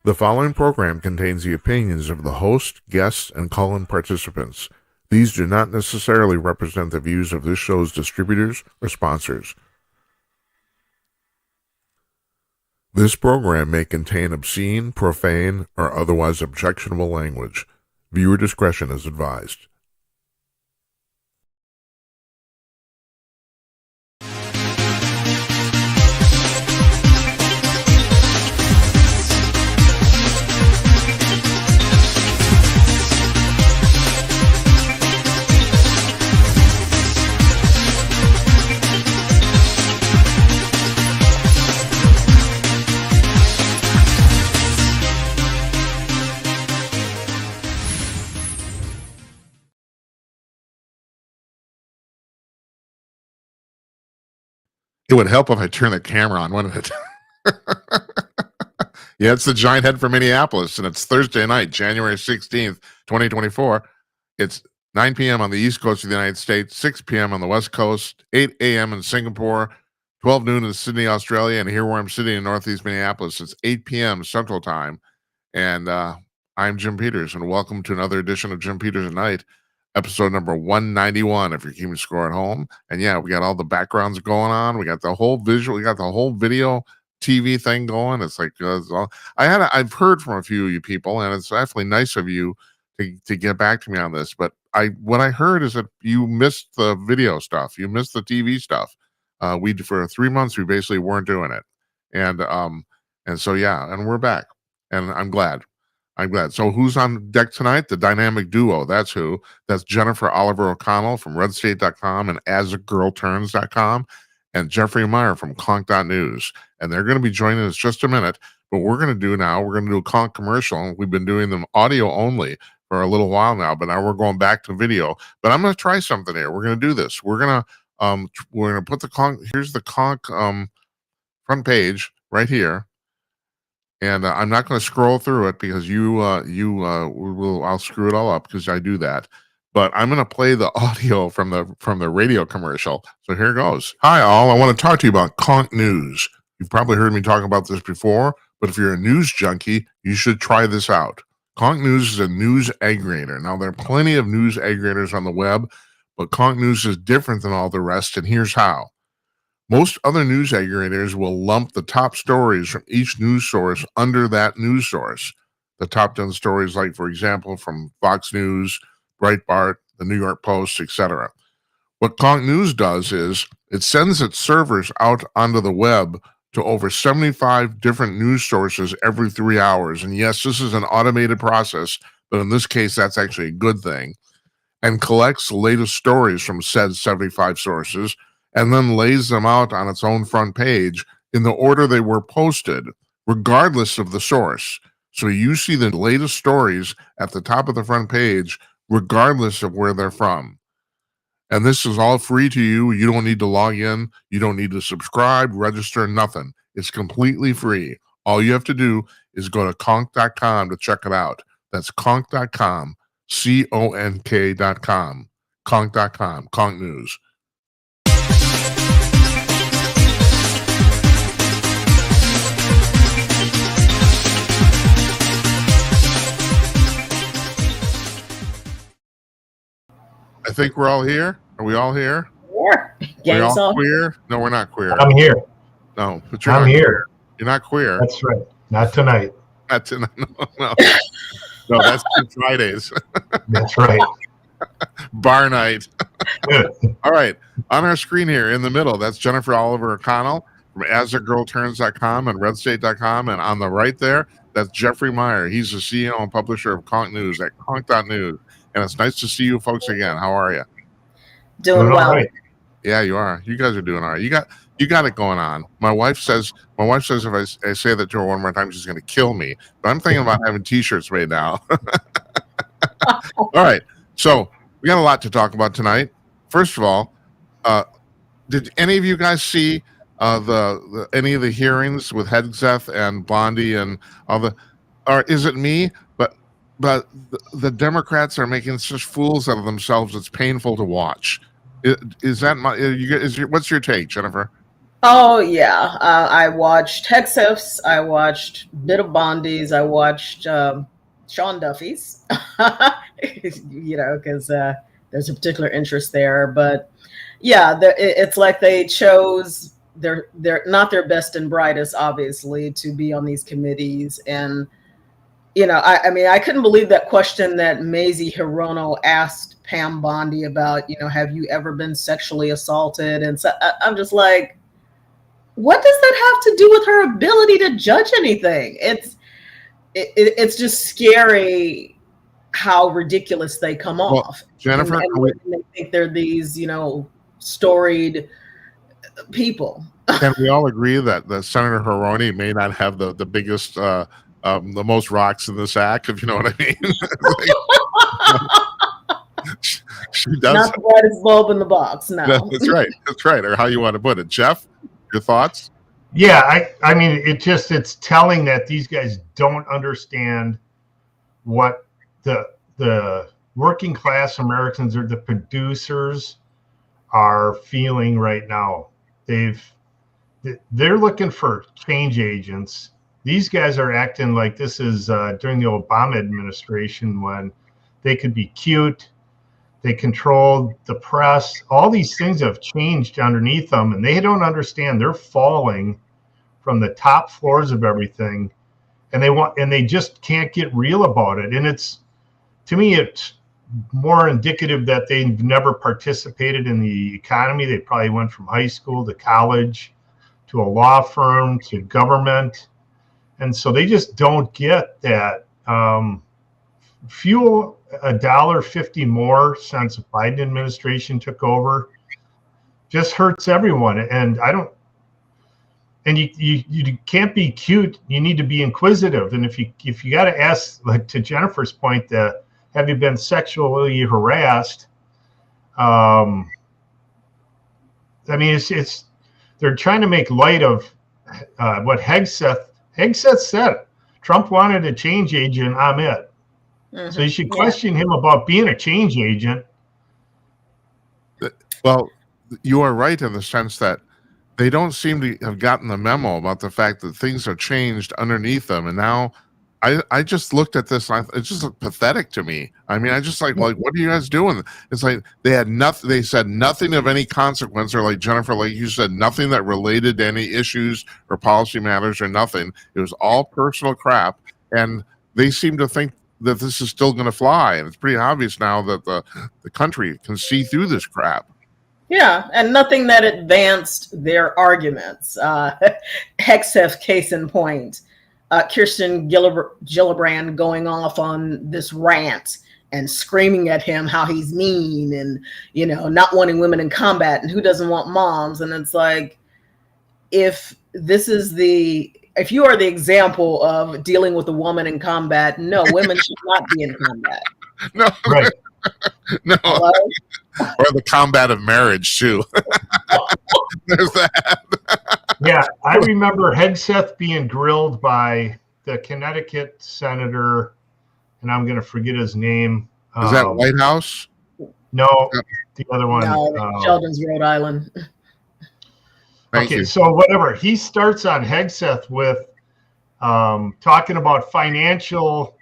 The following program contains the opinions of the host, guests, and call-in participants. These do not necessarily represent the views of this show's distributors or sponsors. This program may contain obscene, profane, or otherwise objectionable language. Viewer discretion is advised. It would help if I turned the camera on, wouldn't it? Yeah, it's the giant head from Minneapolis, and it's Thursday night, January 16th, 2024. It's 9 p.m. on the East Coast of the United States, 6 p.m. on the West Coast, 8 a.m. in Singapore, 12 noon in Sydney, Australia, and here where I'm sitting in Northeast Minneapolis, it's 8 p.m. Central Time. And I'm Jim Peters, and welcome to another edition of Jim Peters at Night, episode number 191, if you're keeping score at home. And yeah, we got all the backgrounds going on. We got the whole visual, we got the whole video TV thing going. It's like I've heard from a few of you people, and it's definitely nice of you to get back to me on this. But what I heard is that you missed the video stuff, you missed the TV stuff. We for 3 months we basically weren't doing it, and so yeah, and we're back, and I'm glad. So who's on deck tonight? The dynamic duo. That's who. That's Jennifer Oliver O'Connell from RedState.com and AsAGirlTurns.com, and Jeffrey Meyer from Conk.news. And they're going to be joining us just a minute. But we're going to do a Conk commercial. We've been doing them audio only for a little while now, but now we're going back to video. But I'm going to try something here. We're going to do this. We're going to put the Conk. Here's the Conk front page right here. And I'm not going to scroll through it because I'll screw it all up because I do that. But I'm going to play the audio from the radio commercial. So here goes. Hi, all. I want to talk to you about Conk News. You've probably heard me talk about this before, but if you're a news junkie, you should try this out. Conk News is a news aggregator. Now, there are plenty of news aggregators on the web, but Conk News is different than all the rest, and here's how. Most other news aggregators will lump the top stories from each news source under that news source. The top 10 stories, like, for example, from Fox News, Breitbart, the New York Post, etc. What Conk News does is it sends its servers out onto the web to over 75 different news sources every 3 hours. And yes, this is an automated process, but in this case, that's actually a good thing. And collects the latest stories from said 75 sources, and then lays them out on its own front page in the order they were posted, regardless of the source. So you see the latest stories at the top of the front page, regardless of where they're from. And this is all free to you. You don't need to log in. You don't need to subscribe, register, nothing. It's completely free. All you have to do is go to conk.com to check it out. That's conk.com, CONK.com, conk.com, Conk News. I think we're all here. Are we all here? Yeah. Are we all queer? No, we're not queer. I'm here. No, but you're I'm not here. Queer. You're not queer. That's right. Not tonight. Not tonight. No. No, that's Fridays. That's right. Bar night. All right. On our screen here in the middle, that's Jennifer Oliver O'Connell from AsAGirlTurns.com and RedState.com. And on the right there, that's Jeffrey Meyer. He's the CEO and publisher of Conk News at Conk.news. And it's nice to see you folks again. How are you? Doing well. Right. Yeah, you are. You guys are doing all right. You got it going on. My wife says if I say that to her one more time, she's going to kill me. But I'm thinking about having T-shirts made now. All right. So we got a lot to talk about tonight. First of all, did any of you guys see any of the hearings with Hegseth and Bondi and all the? Or is it me? But the Democrats are making such fools out of themselves. It's painful to watch. Is that what's your take, Jennifer? Oh yeah, I watched Hexif's, I watched Bit of Bondi's, I watched Sean Duffy's, because there's a particular interest there. But yeah, it's like they chose they're not their best and brightest, obviously, to be on these committees. And I mean, I couldn't believe that question that Mazie Hirono asked Pam Bondi about, have you ever been sexually assaulted? And so I'm just like, what does that have to do with her ability to judge anything? It's just scary how ridiculous they come Well, off. Jennifer, And they think they're these, storied people. can we all agree that Senator Haroni may not have the biggest, the most rocks in the sack, if you know what I mean? she does. Not the brightest bulb in the box. No, That's right. That's right. Or how you want to put it, Jeff. Your thoughts? Yeah, I mean, it's telling that these guys don't understand what the working class Americans or the producers are feeling right now. They're looking for change agents. These guys are acting like this is during the Obama administration, when they could be cute. They controlled the press. All these things have changed underneath them, and they don't understand. They're falling from the top floors of everything, and they just can't get real about it. And to me, it's more indicative that they've never participated in the economy. They probably went from high school to college to a law firm to government, and so they just don't get that. Fuel $1.50 more since the Biden administration took over just hurts everyone. And you can't be cute. You need to be inquisitive. And if you got to ask, like to Jennifer's point, have you been sexually harassed? I mean, they're trying to make light of what Hegseth said. Trump wanted a change agent. I'm it. Mm-hmm. So you should question him about being a change agent. Well, you are right in the sense that they don't seem to have gotten the memo about the fact that things have changed underneath them. And now I just looked at this, and it's just pathetic to me. I mean, I just like, what are you guys doing? It's like they had nothing. They said nothing of any consequence, or like Jennifer, like you said, nothing that related to any issues or policy matters or nothing. It was all personal crap. And they seem to think that this is still going to fly. And it's pretty obvious now that the country can see through this crap. Yeah, and nothing that advanced their arguments. Hexef, case in point. Kirsten Gillibrand going off on this rant and screaming at him how he's mean and, not wanting women in combat and who doesn't want moms. And it's like, if you are the example of dealing with a woman in combat, no, women should not be in combat. No, right. No. Hello? Or the combat of marriage too. There's that. Yeah, I remember Hegseth being grilled by the Connecticut senator, and I'm going to forget his name. Is that White House? No, the other one. No, Sheldon's, Rhode Island. Thank you. So whatever. He starts on Hegseth with talking about financial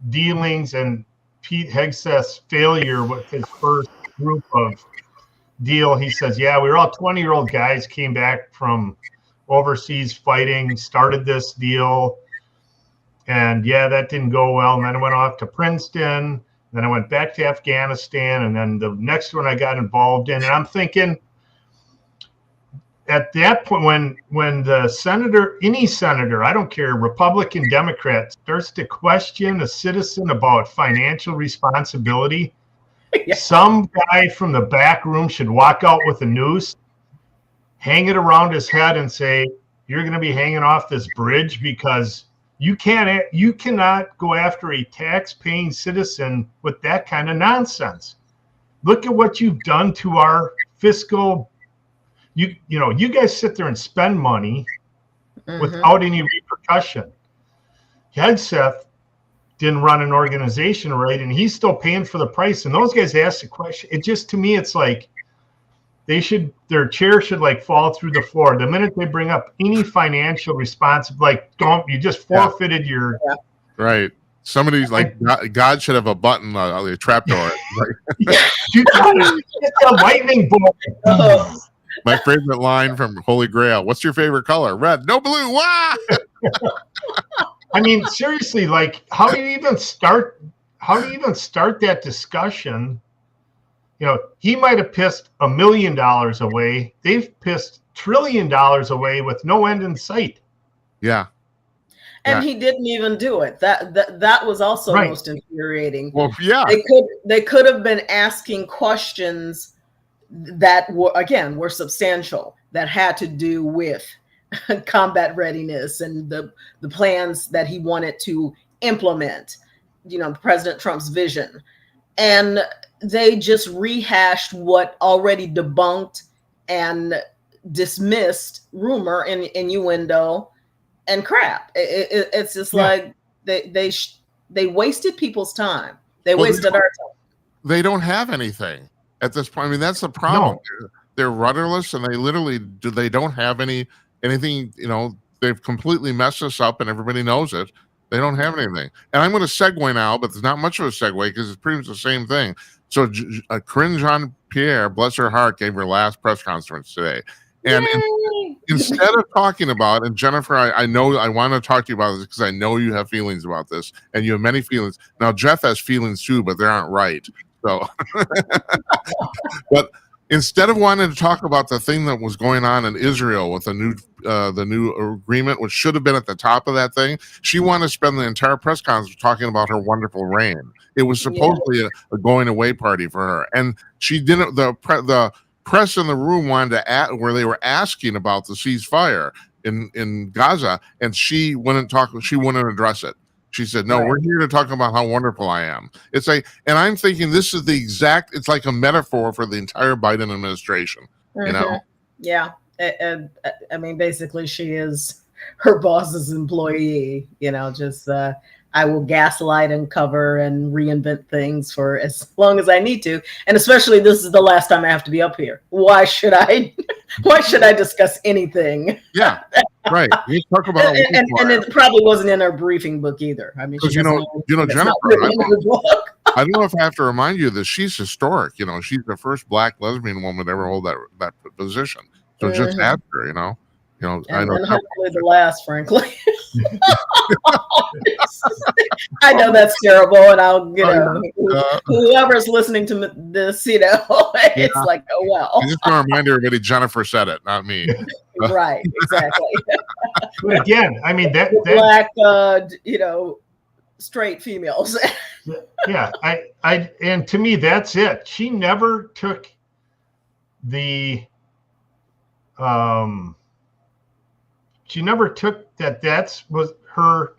dealings and Pete Hegseth's failure with his first group of deal. He says, yeah, we were all 20-year-old guys, came back from overseas fighting, started this deal, and yeah, that didn't go well. And then I went off to Princeton, then I went back to Afghanistan, and then the next one I got involved in. And I'm thinking, at that point, when the senator, any senator, I don't care, Republican, Democrat, starts to question a citizen about financial responsibility, some guy from the back room should walk out with a noose, hang it around his head, and say, "You're going to be hanging off this bridge because you cannot go after a tax-paying citizen with that kind of nonsense. Look at what you've done to our fiscal." You guys sit there and spend money without any repercussion. Hegseth didn't run an organization right, and he's still paying for the price. And those guys asked the question. It just, to me, it's like, their chair should like fall through the floor the minute they bring up any financial responsibility. Like, you just forfeited your right. Somebody's like, God should have a button on the trapdoor. It's a lightning bolt. My favorite line from Holy Grail: "What's your favorite color? Red. No blue." Wah! I mean, seriously, like, how do you even start that discussion? You know, he might have pissed $1 million away. They've pissed $1 trillion away with no end in sight. Yeah. And he didn't even do it. That was also most infuriating. Well, yeah. They could have been asking questions that were substantial, that had to do with combat readiness and the plans that he wanted to implement, you know, President Trump's vision. And they just rehashed what already debunked and dismissed rumor and innuendo and crap. It's just like they wasted people's time. They wasted our time. They don't have anything at this point. I mean, that's the problem. No. They're rudderless, and they don't have anything. You know, they've completely messed us up, and everybody knows it. They don't have anything. And I'm going to segue now, but there's not much of a segue because it's pretty much the same thing. So Corinne Jean-Pierre, bless her heart, gave her last press conference today. And instead of talking about, and Jennifer, I know I want to talk to you about this because I know you have feelings about this, and you have many feelings. Now, Jeff has feelings too, but they aren't right. So, but instead of wanting to talk about the thing that was going on in Israel with the new agreement, which should have been at the top of that thing, she wanted to spend the entire press conference talking about her wonderful reign. It was supposedly a going away party for her, and she didn't. The press in the room wanted to where they were asking about the ceasefire in Gaza, and she wouldn't talk. She wouldn't address it. She said, "No, we're here to talk about how wonderful I am." It's like, and I'm thinking this is the exact. It's like a metaphor for the entire Biden administration. You know? Yeah. I mean, basically, she is her boss's employee. You know, just I will gaslight and cover and reinvent things for as long as I need to, and especially this is the last time I have to be up here. Why should I? Why should I discuss anything? Yeah, right. You talk about and it probably wasn't in her briefing book either. I mean, you know, Jennifer. I don't know if I have to remind you that she's historic. You know, she's the first Black lesbian woman to ever hold that position. So just ask her. You know, I know. And hopefully the last, frankly. I know that's terrible, and I'll, whoever's listening to this, it's like, oh well. I just want to remind everybody, Jennifer said it, not me. Right, exactly. But again, I mean that Black, straight females. Yeah, I and to me that's it. She never took the she never took that. That's what her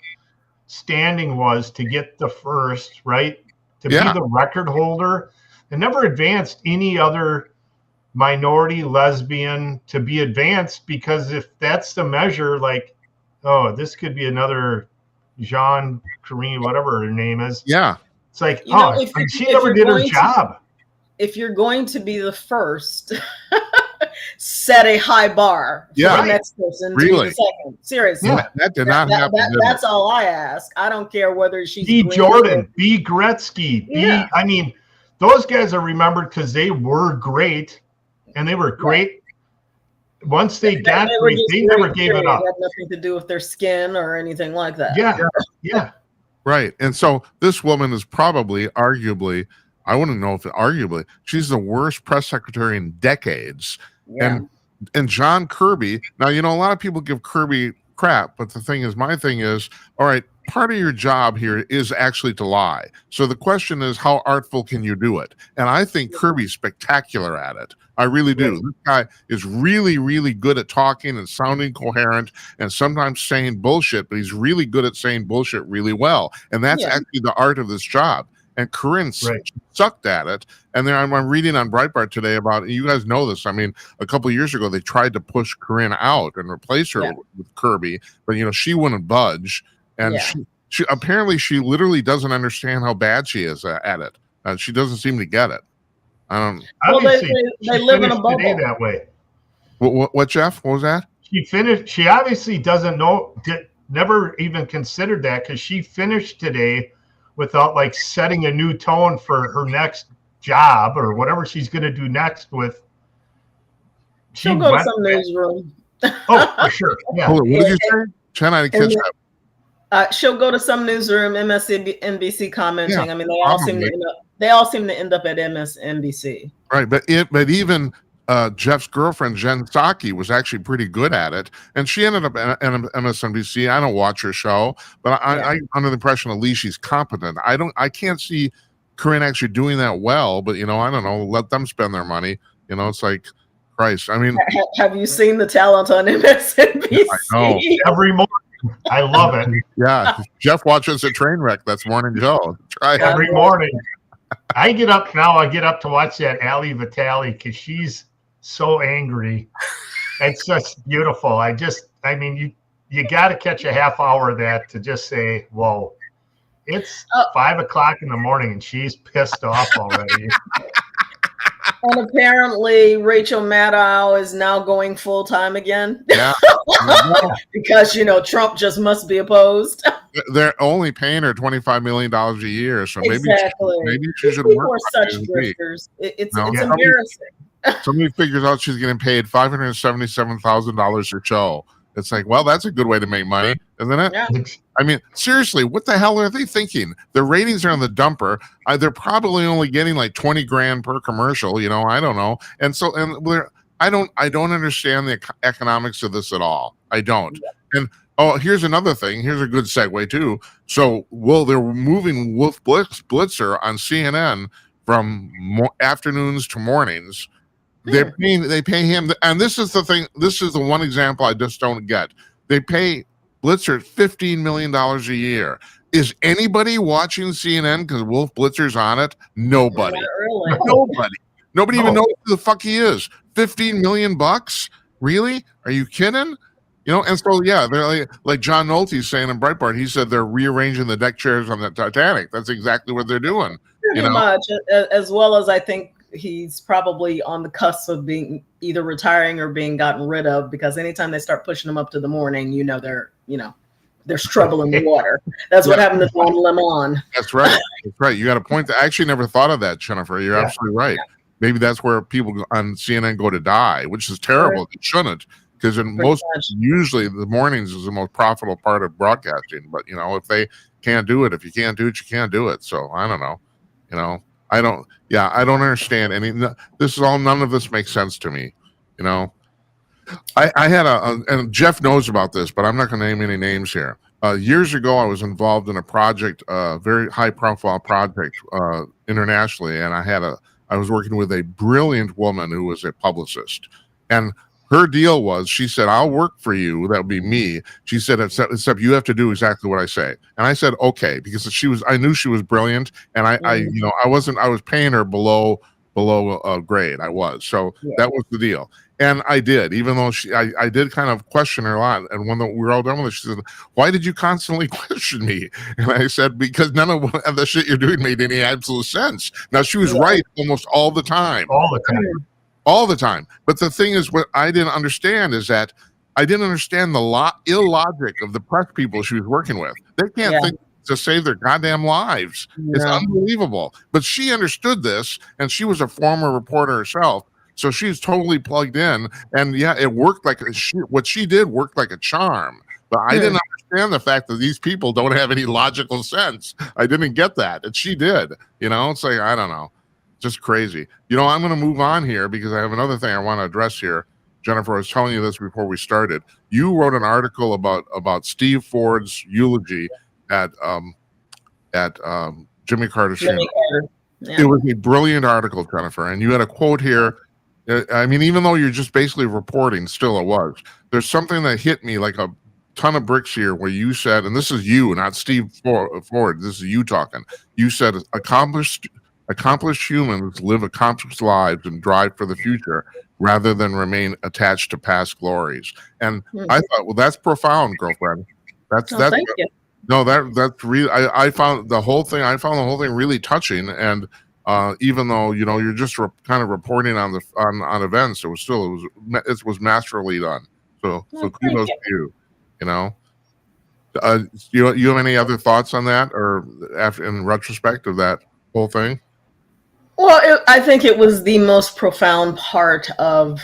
standing was, to get the first, right? To be the record holder, and never advanced any other minority lesbian to be advanced, because if that's the measure, like, oh, this could be another Jean Kareem, whatever her name is. Yeah. It's like, she never did her job. If you're going to be the first, set a high bar for the next person to be the second. Seriously. Yeah, that did not happen. That's all I ask. I don't care whether she's B. Jordan, B. Gretzky, I mean, those guys are remembered because they were great, and they were great. Once they got great, they never gave it up. It had nothing to do with their skin or anything like that. Yeah. Right. And so this woman is probably, arguably, I wouldn't know if arguably, she's the worst press secretary in decades. Yeah. And John Kirby, now, a lot of people give Kirby crap, but the thing is, my thing is, all right, part of your job here is actually to lie. So the question is, how artful can you do it? And I think Kirby's spectacular at it. I really do. This guy is really, really good at talking and sounding coherent and sometimes saying bullshit, but he's really good at saying bullshit really well. And that's actually the art of this job. And Corinne sucked at it. And then I'm reading on Breitbart today about, you guys know this, I mean, a couple of years ago, they tried to push Corinne out and replace her with Kirby, but, she wouldn't budge. And she apparently, she literally doesn't understand how bad she is at it. She doesn't seem to get it. I don't. Well, Obviously, they she live in a finished today bubble. that way. What, Jeff? What was that? She finished. She obviously doesn't know. Never even considered that because she finished today without like setting a new tone for her next job or whatever she's going to do next. With she She'll go to went. some newsroom. Oh, for sure. Yeah. Hold on, what did you say? Chen, I didn't catch that. She'll go to some newsroom, MSNBC commenting. Yeah, I mean, they all seem to end up at MSNBC. Right, but even Jeff's girlfriend Jen Psaki was actually pretty good at it, and she ended up at MSNBC. I don't watch her show, but I'm under the impression at least she's competent. I can't see Corinne actually doing that well, but I don't know. Let them spend their money. It's like, Christ. I mean, have you seen the talent on MSNBC? I know. Every morning. I love it. Yeah, Jeff watches a train wreck. That's Morning Joe. Try it. Every morning. I get up to watch that Ali Vitale because she's so angry. It's just beautiful. I mean, you got to catch a half hour of that to just say, whoa, it's 5 o'clock in the morning and she's pissed off already. And apparently Rachel Maddow is now going full time again. Yeah. Because, Trump just must be opposed. They're only paying her $25 million a year. So maybe she should People work. are such grifters. It's embarrassing. Somebody figures out she's getting paid $577,000 a show. It's like, well, that's a good way to make money, isn't it? Yeah. I mean, seriously, what the hell are they thinking? The ratings are on the dumper. They're probably only getting like 20 grand per commercial. I don't know. And so, I don't understand the economics of this at all. I don't. Yeah. And here's another thing. Here's a good segue too. So, they're moving Wolf Blitzer on CNN from afternoons to mornings. They pay him, and this is the thing. This is the one example I just don't get. They pay Blitzer $15 million a year. Is anybody watching CNN because Wolf Blitzer's on it? Nobody. Not really. Nobody even knows who the fuck he is. $15 million? Really? Are you kidding? And so they're like John Nolte's saying in Breitbart. He said they're rearranging the deck chairs on the Titanic. That's exactly what they're doing. Pretty much, as well as I think he's probably on the cusp of being either retiring or being gotten rid of, because anytime they start pushing him up to the morning, there's trouble in the water. That's what happened to Don Lemon. That's right. That's right. You got a point. I actually never thought of that, Jennifer. You're absolutely right. Yeah. Maybe that's where people on CNN go to die, which is terrible. Right. It shouldn't, because usually the mornings is the most profitable part of broadcasting. But if they can't do it, you can't do it. So I don't know. I don't understand any. None of this makes sense to me. I had and Jeff knows about this, but I'm not going to name any names here. Years ago, I was involved in a project, very high profile project internationally, and I was working with a brilliant woman who was a publicist, and her deal was, she said, I'll work for you. That would be me. She said, except you have to do exactly what I say. And I said, okay, because I knew she was brilliant. And I was paying her below grade. I was. So that was the deal. And I did, even though I did kind of question her a lot. And when we were all done with it, she said, why did you constantly question me? And I said, because none of the shit you're doing made any absolute sense. Now, she was right almost all the time. All the time. But the thing is, what I didn't understand is that I didn't understand the illogic of the press people she was working with. They can't think to save their goddamn lives. No. It's unbelievable. But she understood this, and she was a former reporter herself. So she's totally plugged in. And it worked what she did worked like a charm. But I didn't understand the fact that these people don't have any logical sense. I didn't get that. And she did. It's like, I don't know. Just crazy. I'm going to move on here because I have another thing I want to address here. Jennifer, I was telling you this before we started. You wrote an article about Steve Ford's eulogy at Jimmy Carter's funeral. Yeah. It was a brilliant article, Jennifer, and you had a quote here. I mean, even though you're just basically reporting, still it was. There's something that hit me like a ton of bricks here where you said, and this is you, not Steve Ford. This is you talking. You said accomplished humans live accomplished lives and drive for the future rather than remain attached to past glories. And I thought, well, that's profound, girlfriend. That's thank you. No, that's really. I found the whole thing really touching, and even though you're just kind of reporting on the on events, it was masterfully done. So kudos to you. You have any other thoughts on that, or after in retrospect of that whole thing? Well, I think it was the most profound part of.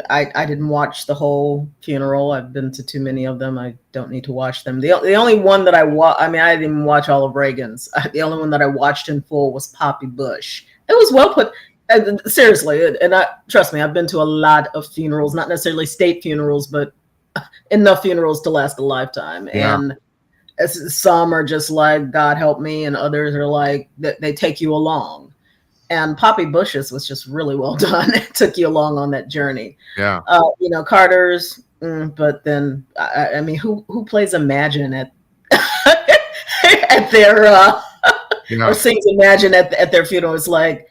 I didn't watch the whole funeral. I've been to too many of them. I don't need to watch them. The only one that I watched. I mean, I didn't even watch all of Reagan's. The only one that I watched in full was Poppy Bush. It was well put. Seriously, and trust me, I've been to a lot of funerals, not necessarily state funerals, but enough funerals to last a lifetime. Yeah. And some are just like, God help me, and others are like they take you along. And Poppy Bush's was just really well done. It took you along on that journey. Yeah. Carter's, but then I mean, who plays Imagine at at their or sings Imagine at their funeral? It's like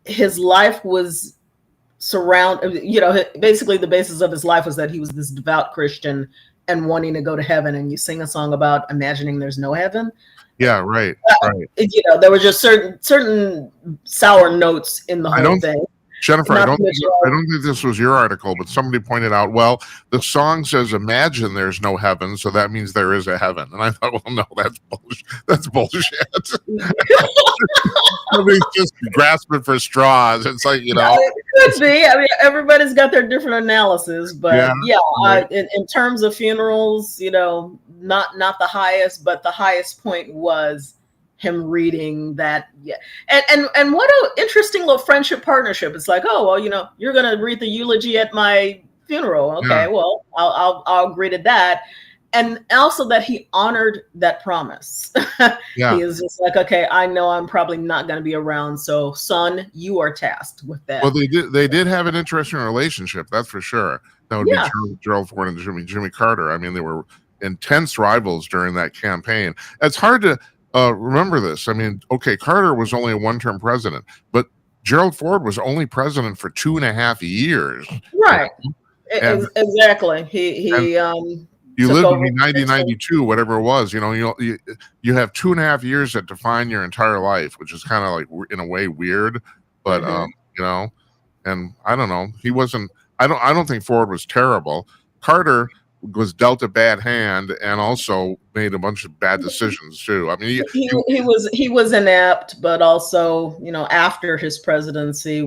his life was basically the basis of his life was that he was this devout Christian and wanting to go to heaven. And you sing a song about imagining there's no heaven. Yeah, right. There were just certain sour notes in the whole thing. Jennifer, I don't think this was your article, but somebody pointed out, well, the song says imagine there's no heaven, so that means there is a heaven. And I thought, well, no, that's bullshit. That's bullshit. Somebody's just grasping for straws. It's like, it could be. I mean, everybody's got their different analysis, but in terms of funerals, not the highest, but the highest point was him reading that. Yeah. And what an interesting little friendship partnership. It's like, oh, well, you're going to read the eulogy at my funeral. Okay, well, I'll agree to that. And also that he honored that promise. Yeah. He is just like, okay, I know I'm probably not going to be around. So son, you are tasked with that. Well, they did have an interesting relationship. That's for sure. That would be Gerald Ford and Jimmy Carter. I mean, they were intense rivals during that campaign. It's hard to remember this. I mean, okay, Carter was only a one-term president, but Gerald Ford was only president for 2.5 years. Right. Exactly. He you lived in 1992, whatever it was. You have 2.5 years that define your entire life, which is kind of like in a way weird, but and I don't know. He wasn't. I don't think Ford was terrible. Carter was dealt a bad hand and also made a bunch of bad decisions too. I mean, he was inept, but also, after his presidency,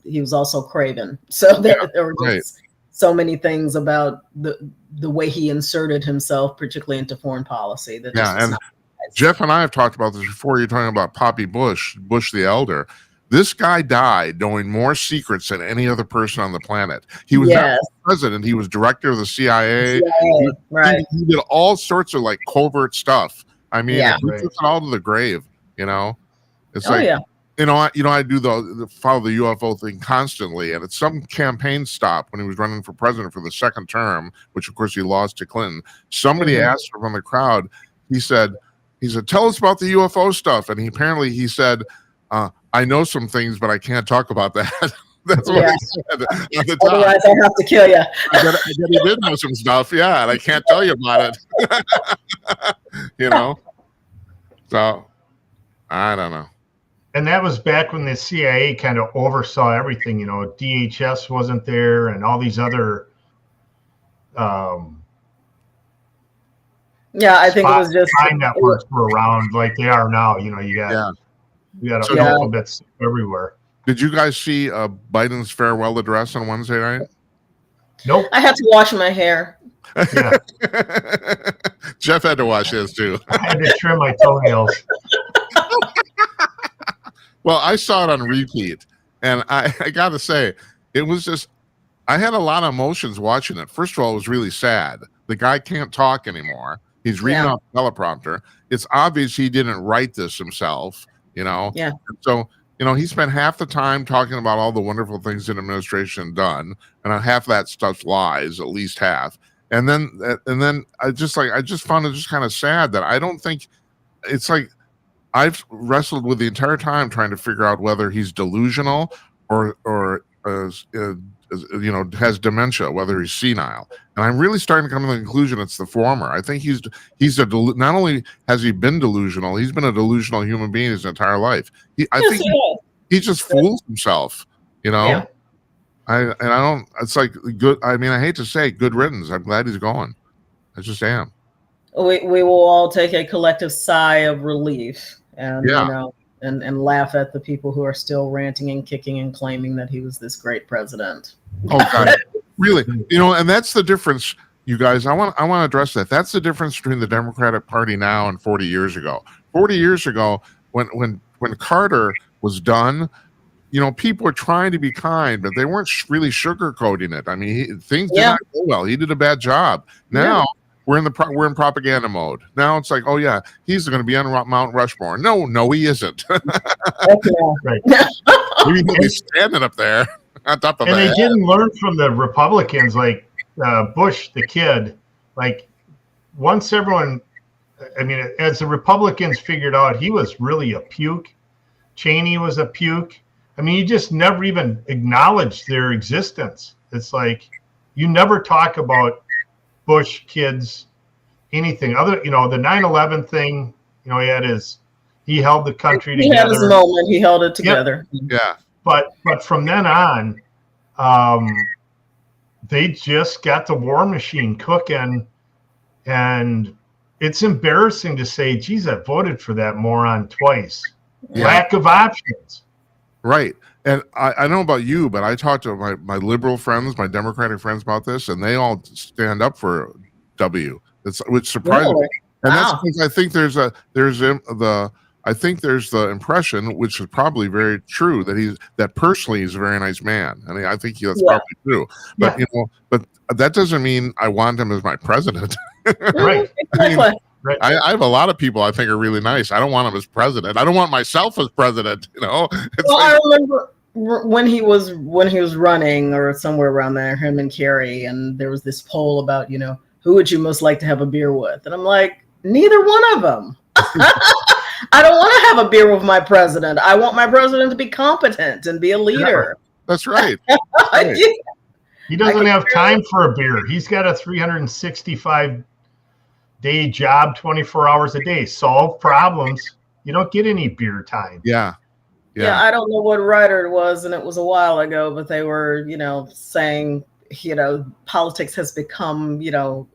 he was also craven. So there were just so many things about the way he inserted himself, particularly into foreign policy. And Jeff and I have talked about this before. You're talking about Poppy Bush the elder. This guy died knowing more secrets than any other person on the planet. He was not president. He was director of the CIA. Right. He did all sorts of like covert stuff. I mean, he took it all to the grave. It's I do the follow the UFO thing constantly, and at some campaign stop when he was running for president for the second term, which of course he lost to Clinton. Somebody asked him from the crowd. He said, "Tell us about the UFO stuff." And he said, I know some things, but I can't talk about that. That's what he said. Otherwise, I have to kill you. I bet he did know some stuff, and I can't tell you about it. So I don't know. And that was back when the CIA kind of oversaw everything. DHS wasn't there, and all these other. I think it was just spy networks were around like they are now. You got. We got a little bit everywhere. Did you guys see Biden's farewell address on Wednesday night? Nope. I had to wash my hair. Yeah. Jeff had to wash his too. I had to trim my toenails. Well, I saw it on repeat, and I got to say, it was just, I had a lot of emotions watching it. First of all, it was really sad. The guy can't talk anymore. He's reading off the teleprompter. It's obvious he didn't write this himself. Yeah. So, he spent half the time talking about all the wonderful things the administration done, and half that stuff's lies, at least half. And then I just found it just kind of sad that I don't think it's like I've wrestled with the entire time trying to figure out whether he's delusional or has dementia, whether he's senile. And I'm really starting to come to the conclusion it's the former. I think not only has he been delusional, he's been a delusional human being his entire life. I think he just fools himself, you know. Yeah. I don't. It's like good. I mean, I hate to say good riddance. I'm glad he's gone. I just am. We will all take a collective sigh of relief, and Yeah. you know, and laugh at the people who are still ranting and kicking and claiming that he was this great president. Oh God, really? You know, and that's the difference, you guys. I want to address that. That's the difference between the Democratic Party now and 40 years ago. 40 years ago, when Carter was done, you know, people were trying to be kind, but they weren't really sugarcoating it. I mean, things did not go well. He did a bad job. Now we're in propaganda mode. Now it's like, oh yeah, he's going to be on Mount Rushmore. No, he isn't. Right. Maybe he'll be standing up there on top of and that. they didn't learn from the Republicans, like Bush the kid. Like once everyone, I mean, as the Republicans figured out, he was really a puke. Cheney was a puke. I mean, you just never even acknowledged their existence. It's like you never talk about Bush kids, anything other. You know, the 9/11 thing. You know, he held the country together. He had his moment. He held it together. Yep. Yeah. But from then on, they just got the war machine cooking, and it's embarrassing to say, geez, I voted for that moron twice. Yeah. Lack of options. Right. And I don't know about you, but I talked to my liberal friends, my Democratic friends about this, and they all stand up for W. Which surprises me. And that's because I think there's the impression, which is probably very true, that personally he's a very nice man. I mean, I think that's probably true. But you know, but that doesn't mean I want him as my president. Right. Exactly. Right. I have a lot of people I think are really nice. I don't want him as president. I don't want myself as president. You know. I remember when he was running or somewhere around there, him and Kerry, and there was this poll about, you know, who would you most like to have a beer with? And I'm like, neither one of them. I don't want to have a beer with my president. I want my president to be competent and be a leader. Yeah, that's right. Right. He doesn't have time for a beer. He's got a 365-day job, 24 hours a day. Solve problems. You don't get any beer time. Yeah. I don't know what writer it was, and it was a while ago, but they were, you know, saying, you know, politics has become, you know,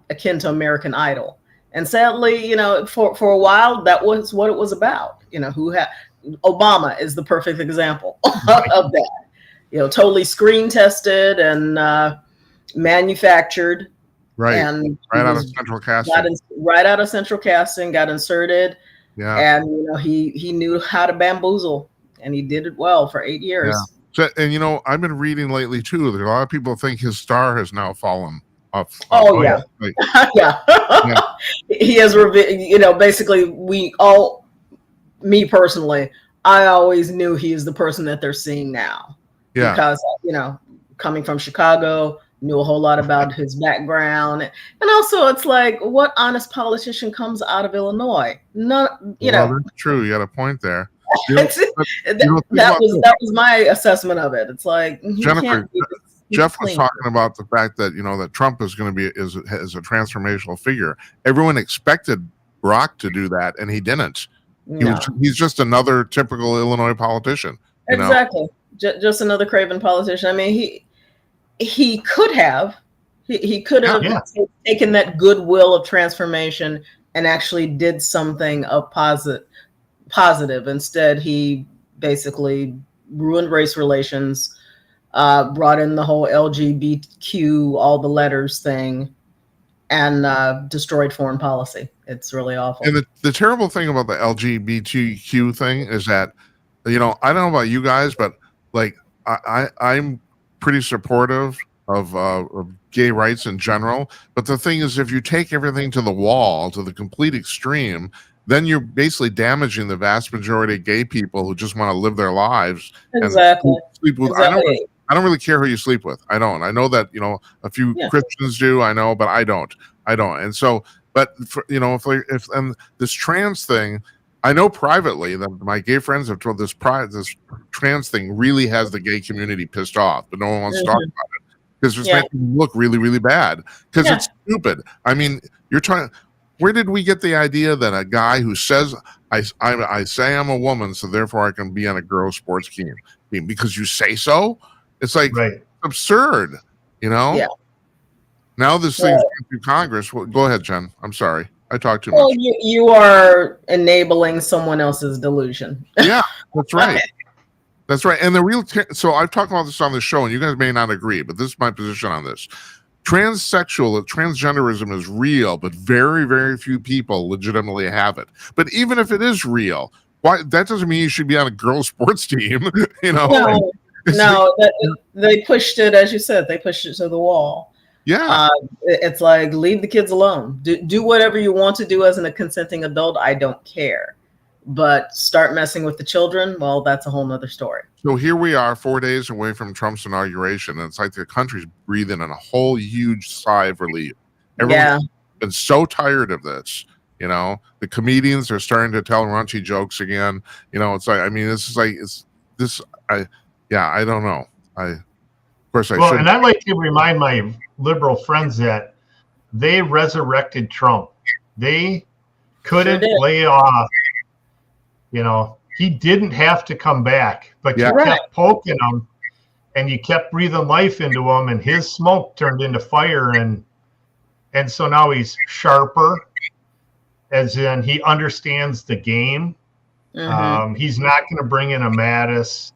akin to American Idol. And sadly, you know, for a while, that was what it was about. You know, Obama is the perfect example of that. You know, totally screen tested and manufactured. Right. And right out of central casting. Right out of central casting, got inserted. Yeah. And, you know, he knew how to bamboozle, and he did it well for 8 years. Yeah. So, and, you know, I've been reading lately, too, that a lot of people think his star has now fallen off. Oh, yeah. Like, yeah. He has, you know, basically me personally, I always knew he is the person that they're seeing now. Yeah. Because, you know, coming from Chicago, knew a whole lot about his background. And also it's like, what honest politician comes out of Illinois? None, you know. That's true. You got a point there. That was my assessment of it. It's like, Jennifer, Jeff was talking about the fact that, you know, that Trump is going to be is a transformational figure. Everyone expected Barack to do that, and he didn't. He's just another typical Illinois politician. Exactly. Just another craven politician. I mean, he could have taken that goodwill of transformation and actually did something of positive. Instead, he basically ruined race relations, brought in the whole LGBTQ, all the letters thing, and destroyed foreign policy. It's really awful. And the terrible thing about the LGBTQ thing is that, you know, I don't know about you guys, but like I'm pretty supportive of gay rights in general. But the thing is, if you take everything to the wall, to the complete extreme, then you're basically damaging the vast majority of gay people who just want to live their lives. Exactly. And sleep with. Exactly. I don't really care who you sleep with. I don't. I know that, you know, a few Christians do. I know, but I don't. And so, but you know, if this trans thing, I know privately that my gay friends have told this trans thing really has the gay community pissed off, but no one wants to talk about it because it's making them look really, really bad because it's stupid. I mean, you're trying. Where did we get the idea that a guy who says I say I'm a woman, so therefore I can be on a girls' sports team because you say so? It's like absurd, you know? Yeah. Now this thing's going through Congress. Well, go ahead, Jen. I'm sorry. I talked too much. Well, you are enabling someone else's delusion. Yeah, that's right. That's right. And the real so I've talked about this on the show, and you guys may not agree, but this is my position on this. Transgenderism is real, but very, very few people legitimately have it. But even if it is real, why that doesn't mean you should be on a girls' sports team, you know? No, they pushed it, as you said, they pushed it to the wall. Yeah. It's like, leave the kids alone. Do whatever you want to do as a consenting adult. I don't care. But start messing with the children, well, that's a whole nother story. So here we are 4 days away from Trump's inauguration, and it's like the country's breathing in a whole huge sigh of relief. Everyone's been so tired of this. You know, the comedians are starting to tell raunchy jokes again. You know, it's like, I mean, I don't know. Of course I should. And I like to remind my liberal friends that they resurrected Trump. They couldn't lay off. You know, he didn't have to come back, but you kept poking him and you kept breathing life into him, and his smoke turned into fire. And so now he's sharper, as in he understands the game. He's not going to bring in a Mattis.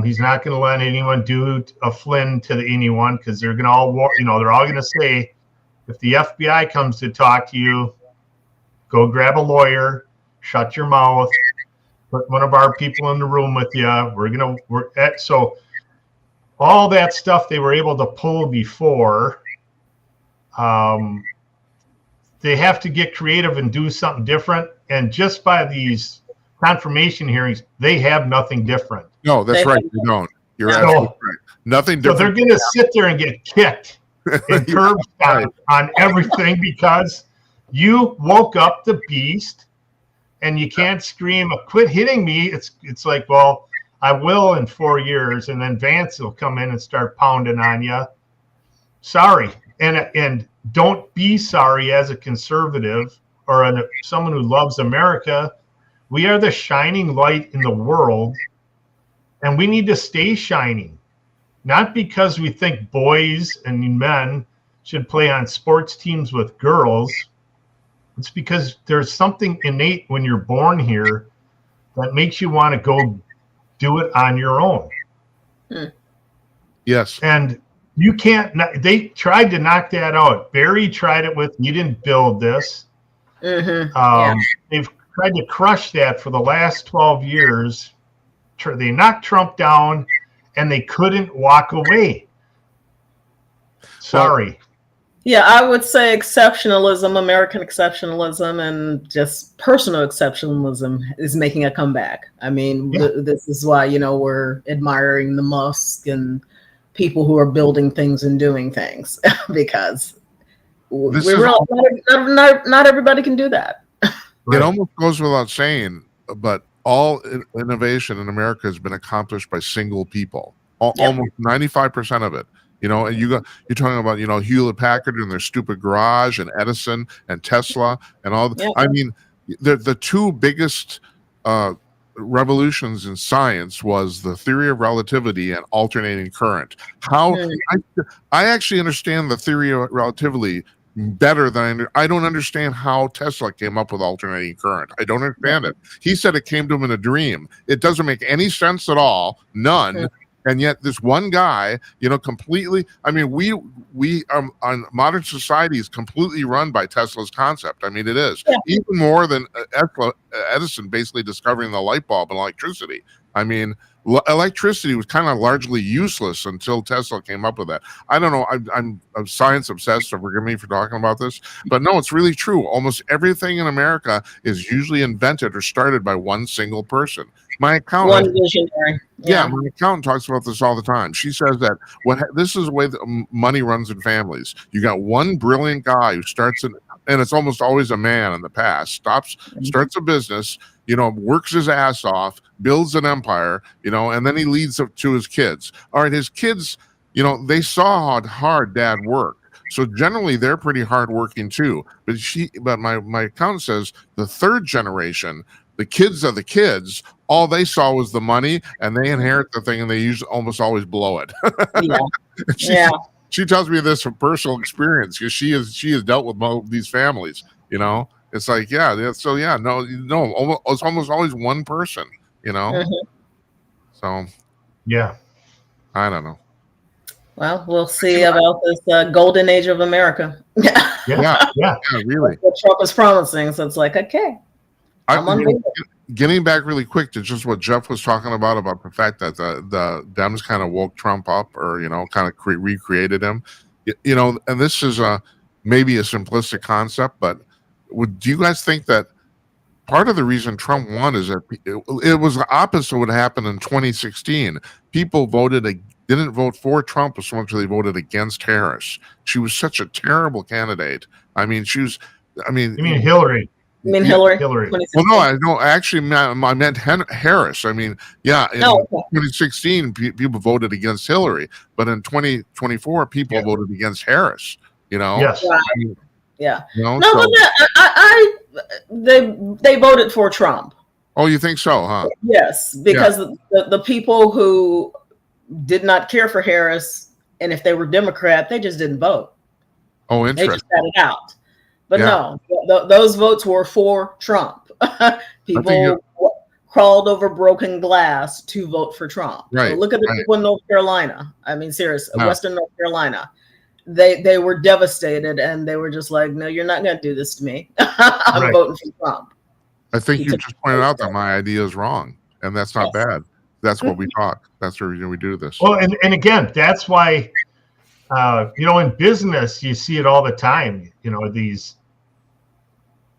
He's not going to let anyone do a Flynn to anyone, because they're going to all, they're all going to say, if the FBI comes to talk to you, go grab a lawyer, shut your mouth, put one of our people in the room with you. So all that stuff they were able to pull before. They have to get creative and do something different. And just by these confirmation hearings, they have nothing different. No, that's right. You don't. You're absolutely right. Nothing different. So they're going to sit there and get kicked and curbs on everything because you woke up the beast, and you can't scream, quit hitting me. It's like, well, I will in 4 years, and then Vance will come in and start pounding on you. Sorry. And don't be sorry as a conservative or someone who loves America. We are the shining light in the world, and we need to stay shining. Not because we think boys and men should play on sports teams with girls. It's because there's something innate when you're born here that makes you want to go do it on your own. Yes. And you can't, they tried to knock that out. Barry tried it with, you didn't build this. They've tried to crush that for the last 12 years. They knocked Trump down, and they couldn't walk away. Sorry. Yeah, I would say exceptionalism, American exceptionalism, and just personal exceptionalism is making a comeback. I mean, this is why, we're admiring the Musk and people who are building things and doing things, because not everybody can do that. It almost goes without saying, but all innovation in America has been accomplished by single people. Almost 95% of it. And you're talking about, Hewlett Packard and their stupid garage, and Edison and Tesla and all. I mean, the two biggest revolutions in science was the theory of relativity and alternating current. I actually understand the theory of relativity better than I don't understand how Tesla came up with alternating current. I don't understand it. He said it came to him in a dream. It doesn't make any sense at all. None. And yet this one guy, completely, I mean, we on modern society is completely run by Tesla's concept. I mean, it is even more than Edison basically discovering the light bulb and electricity. I mean, electricity was kind of largely useless until Tesla came up with that. I don't know. I'm science obsessed, so forgive me for talking about this, but no, it's really true. Almost everything in America is usually invented or started by one single person. My accountant, one visionary. My accountant talks about this all the time. She says that this is the way that money runs in families. You got one brilliant guy who starts and it's almost always a man in the past, starts a business, works his ass off, builds an empire, and then he leads up to his kids. All right, his kids, they saw how hard dad worked. So generally, they're pretty hardworking too. But my accountant says the third generation, the kids of the kids, all they saw was the money, and they inherit the thing, and they usually almost always blow it. Yeah. She tells me this from personal experience because she has dealt with these families. It's like it's almost always one person. So yeah. I don't know. Well, we'll see about this golden age of America. Yeah, really. What Trump is promising. So it's like, okay, I'm on board. Getting back really quick to just what Jeff was talking about the fact that the Dems kind of woke Trump up, or kind of recreated him. And this is maybe a simplistic concept, but do you guys think that part of the reason Trump won is that it was the opposite of what happened in 2016? People didn't vote for Trump as much as they voted against Harris. She was such a terrible candidate. I mean, you mean Hillary? You mean Hillary? Well, no, I actually meant Harris. I mean, in 2016, people voted against Hillary, but in 2024, people voted against Harris. Yes. Right. Yeah. They voted for Trump. Oh, you think so, huh? Yes, because the people who did not care for Harris, and if they were Democrat, they just didn't vote. Oh, interesting. They just sat it out. But no, those votes were for Trump. People crawled over broken glass to vote for Trump. Right. So look at the people in North Carolina. I mean, seriously, Western North Carolina. They were devastated, and they were just like, no, you're not going to do this to me. I'm voting for Trump. I think you just pointed out that my idea is wrong, and that's not bad. That's what we talk. That's the reason we do this. Well, and again, that's why, in business, you see it all the time. These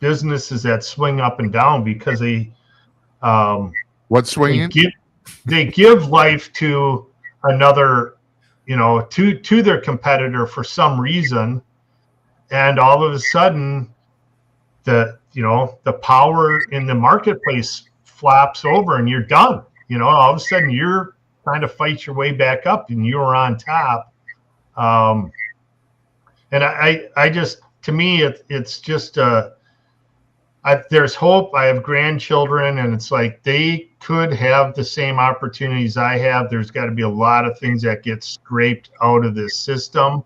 businesses that swing up and down because they what's swinging? They give life to another, to their competitor for some reason, and all of a sudden, the power in the marketplace flops over, and you're done. All of a sudden you're trying to fight your way back up, and you're on top. And I just, to me, it's just there's hope. I have grandchildren, and it's like they could have the same opportunities I have. There's got to be a lot of things that get scraped out of this system.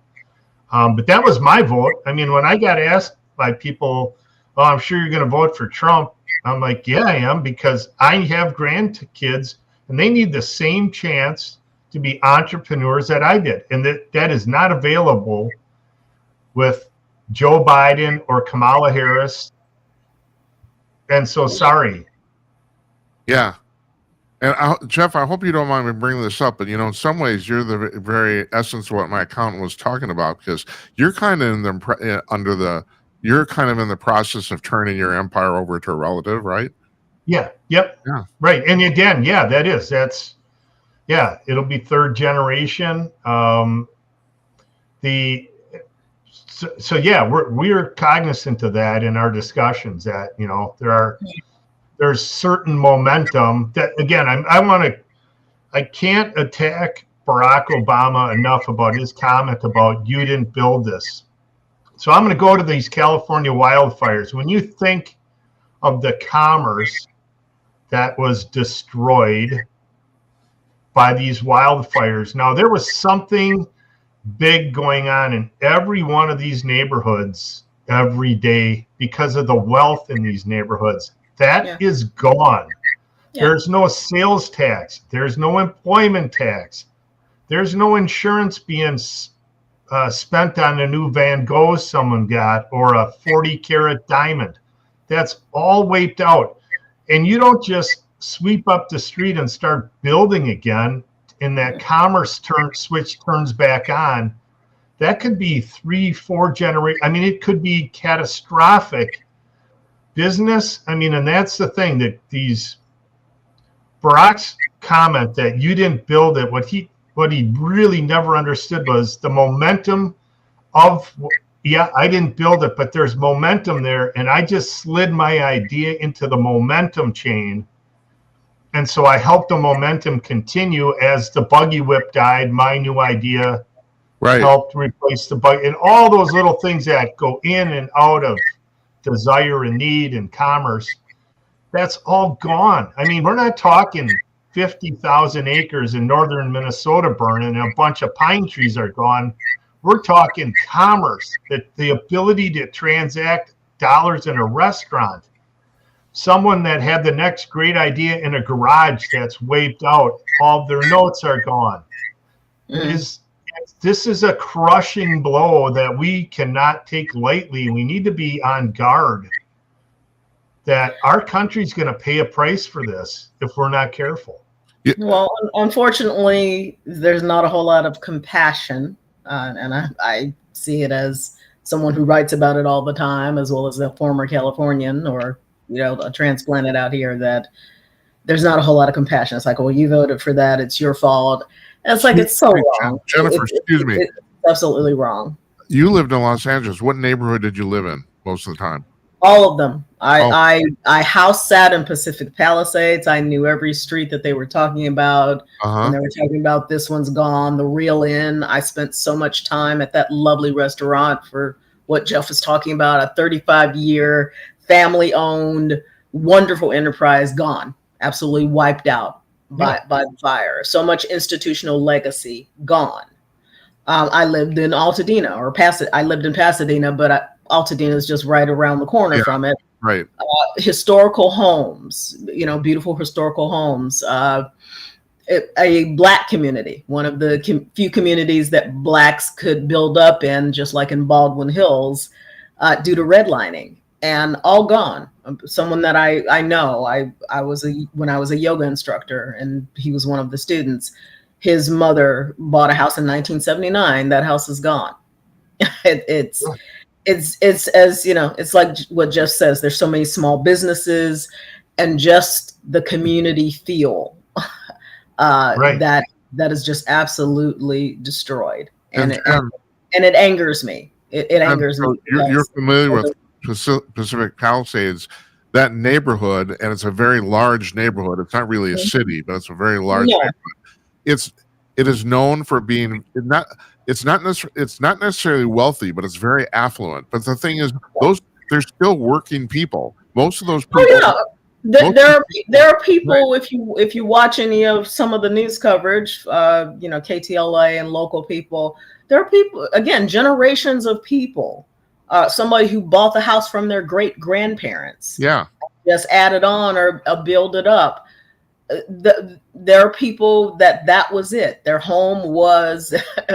But that was my vote. I mean, when I got asked by people, "Oh, I'm sure you're going to vote for Trump," I'm like, yeah, I am, because I have grandkids, and they need the same chance to be entrepreneurs that I did. And that is not available with Joe Biden or Kamala Harris. And so, sorry. Yeah. And Jeff, I hope you don't mind me bringing this up, but in some ways, you're the very essence of what my accountant was talking about, because you're kind of in you're kind of in the process of turning your empire over to a relative, right? Yeah. Yep. Yeah. Right. And again, it'll be third generation. We're cognizant of that in our discussions, that there's certain momentum that, again, I can't attack Barack Obama enough about his comment about you didn't build this. So I'm going to go to these California wildfires. When you think of the commerce that was destroyed by these wildfires, now there was something big going on in every one of these neighborhoods every day because of the wealth in these neighborhoods. That is gone. Yeah. There's no sales tax. There's no employment tax. There's no insurance being spent on a new Van Gogh someone got, or a 40-carat diamond. That's all wiped out. And you don't just sweep up the street and start building again, and that commerce switch turns back on. That could be 3-4 generations. I mean, it could be catastrophic business. I mean, and that's the thing, that Barack's comment that you didn't build it, what he really never understood was the momentum of, I didn't build it, but there's momentum there, and I just slid my idea into the momentum chain. And so I helped the momentum continue. As the buggy whip died, my new idea Right. helped replace the bike, and all those little things that go in and out of desire and need and commerce. That's all gone. I mean, we're not talking 50,000 acres in northern Minnesota burning and a bunch of pine trees are gone. We're talking commerce, that the ability to transact dollars in a restaurant. Someone that had the next great idea in a garage that's wiped out. All of their notes are gone. This is a crushing blow that we cannot take lightly. We need to be on guard that our country's going to pay a price for this if we're not careful. Well, unfortunately, there's not a whole lot of compassion. And I see it as someone who writes about it all the time, as well as a former Californian or, a transplanted out here, that there's not a whole lot of compassion. It's like, well, you voted for that. It's your fault. And it's like, it's so wrong. Jennifer, excuse me. It's absolutely wrong. You lived in Los Angeles. What neighborhood did you live in most of the time? All of them. I house sat in Pacific Palisades. I knew every street that they were talking about. And they were talking about this one's gone, the Real Inn. I spent so much time at that lovely restaurant for what Jeff was talking about, a 35-year family-owned, wonderful enterprise gone, absolutely wiped out by the fire. So much institutional legacy gone. I lived in Altadena I lived in Pasadena, but Altadena is just right around the corner from it. Right. Historical homes, beautiful historical homes. A Black community, one of the few communities that Blacks could build up in, just like in Baldwin Hills, due to redlining, and all gone. Someone that I know, when I was a yoga instructor, and he was one of the students. His mother bought a house in 1979. That house is gone. It's as it's like what Jeff says. There's so many small businesses, and just the community feel that is just absolutely destroyed, and it angers me. It angers me. You're familiar with Pacific Palisades, that neighborhood, and it's a very large neighborhood. It's not really a city, but it's a very large neighborhood. It is known for being it's not necessarily wealthy, but it's very affluent. But the thing is, they're still working people. Most of those people. There are people. Right. If you watch any of some of the news coverage, KTLA and local people, there are people, again, generations of people. Somebody who bought the house from their great grandparents. Yeah. Just added on or build it up. There are people that was it. Their home was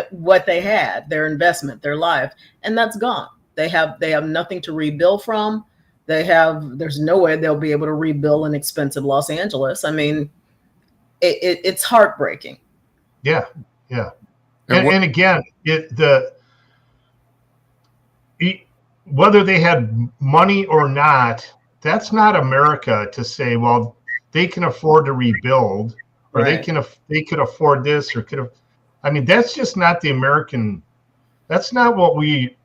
what they had, their investment, their life, and that's gone. They have nothing to rebuild from. There's no way they'll be able to rebuild an expensive Los Angeles. I mean, it's heartbreaking. Yeah. And again, whether they had money or not, that's not America to say, well, they can afford to rebuild, or they could afford this, or could have. I mean, that's just not the American. That's not what we.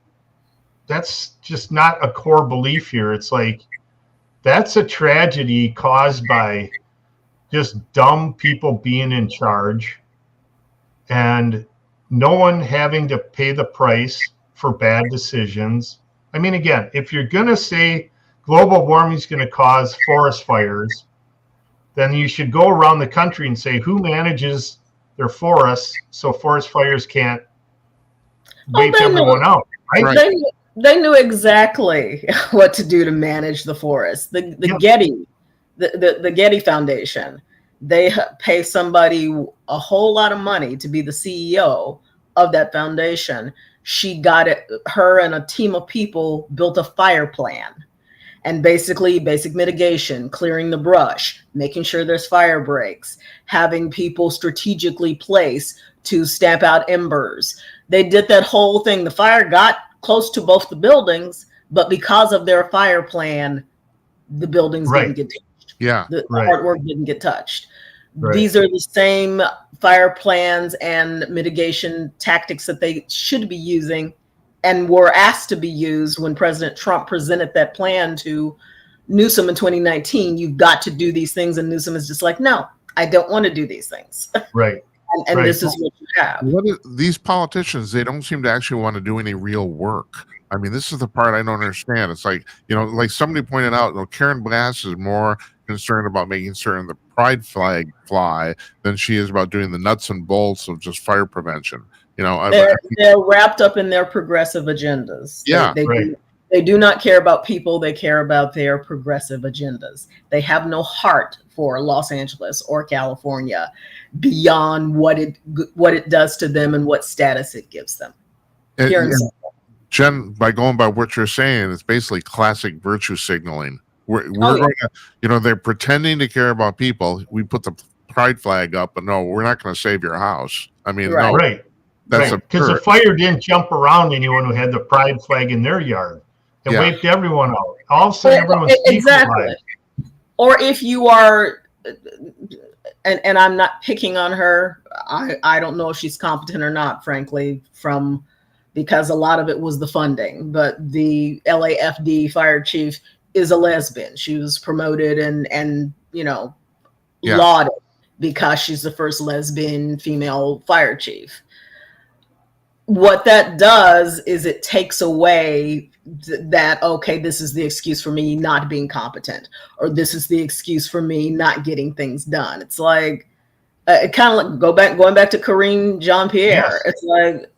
That's just not a core belief here. It's like that's a tragedy caused by just dumb people being in charge, and no one having to pay the price for bad decisions. I mean, again, if you're going to say global warming is going to cause forest fires, then you should go around the country and say who manages their forests so forest fires can't wipe everyone out. Right? They knew exactly what to do to manage the forest. The Getty Foundation, they pay somebody a whole lot of money to be the CEO of that foundation. She got it. Her and a team of people built a fire plan. And basically basic mitigation, clearing the brush, making sure there's fire breaks, having people strategically placed to stamp out embers. They did that whole thing. The fire got close to both the buildings, but because of their fire plan, the buildings didn't get touched. Yeah. The artwork didn't get touched. Right. These are the same fire plans and mitigation tactics that they should be using and were asked to be used when President Trump presented that plan to Newsom in 2019. You've got to do these things. And Newsom is just like, no, I don't want to do these things. Right. and this is what you have. These politicians, they don't seem to actually want to do any real work. I mean, this is the part I don't understand. It's like, like somebody pointed out, Karen Bass is more concerned about making certain the pride flag fly than she is about doing the nuts and bolts of just fire prevention. They're wrapped up in their progressive agendas. Yeah, they do not care about people. They care about their progressive agendas. They have no heart for Los Angeles or California beyond what it does to them and what status it gives them. Jen, by going by what you're saying, it's basically classic virtue signaling. We're going to, they're pretending to care about people. We put the pride flag up, but no, we're not going to save your house. I mean, no, right. That's because the fire didn't jump around anyone who had the pride flag in their yard. It wiped everyone out. All of a sudden, everyone's exactly. Or if you are, and I'm not picking on her. I don't know if she's competent or not, frankly, because a lot of it was the funding. But the LAFD fire chief is a lesbian. She was promoted and lauded because she's the first lesbian female fire chief. What that does is it takes away that, okay, this is the excuse for me not being competent, or this is the excuse for me not getting things done. It's like, it kind of like going back to Karine Jean-Pierre. Yes. It's like,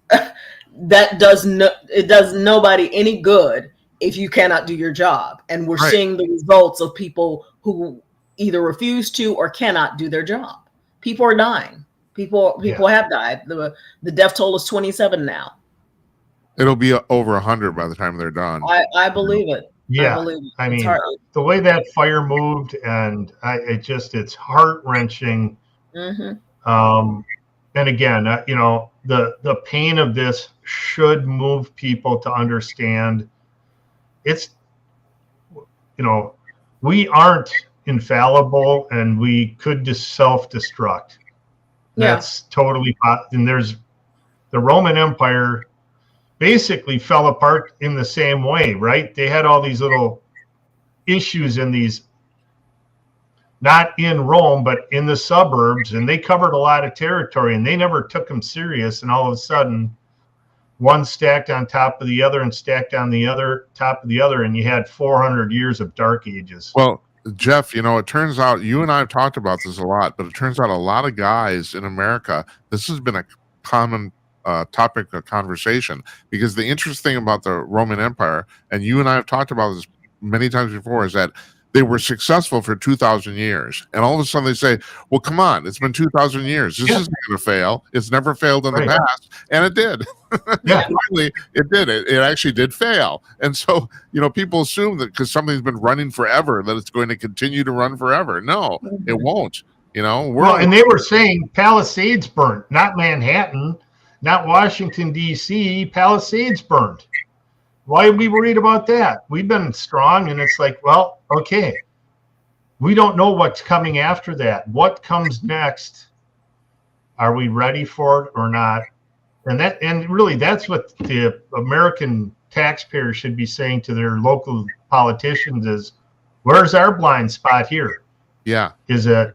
it does nobody any good if you cannot do your job. And we're seeing the results of people who either refuse to or cannot do their job. People are dying. People have died. The death toll is 27 now. It'll be over 100 by the time they're done. I believe it. Yeah, I mean, the way that fire moved, and it's heart-wrenching. Mm-hmm. And again, the pain of this should move people to understand it's, we aren't infallible, and we could just self-destruct. That's totally, and there's the Roman Empire basically fell apart in the same way, right? They had all these little issues in these, not in Rome, but in the suburbs, and they covered a lot of territory, and they never took them serious. And all of a sudden, one stacked on top of the other and stacked on the other top of the other, and you had 400 years of dark ages. Well, Jeff, it turns out, you and I have talked about this a lot, but it turns out a lot of guys in America, this has been a common topic of conversation, because the interesting thing about the Roman Empire, and you and I have talked about this many times before, is that they were successful for 2,000 years. And all of a sudden they say, well, come on, it's been 2,000 years. This isn't going to fail. It's never failed in the past. And it did. Finally, it did. It actually did fail. And so, people assume that because something's been running forever, that it's going to continue to run forever. No, it won't. And they were saying Palisades burnt, not Manhattan, not Washington, D.C. Palisades burned. Why are we worried about that? We've been strong, and it's like, well, okay. We don't know what's coming after that. What comes next? Are we ready for it or not? And really, that's what the American taxpayer should be saying to their local politicians is, where's our blind spot here? Yeah. Is it?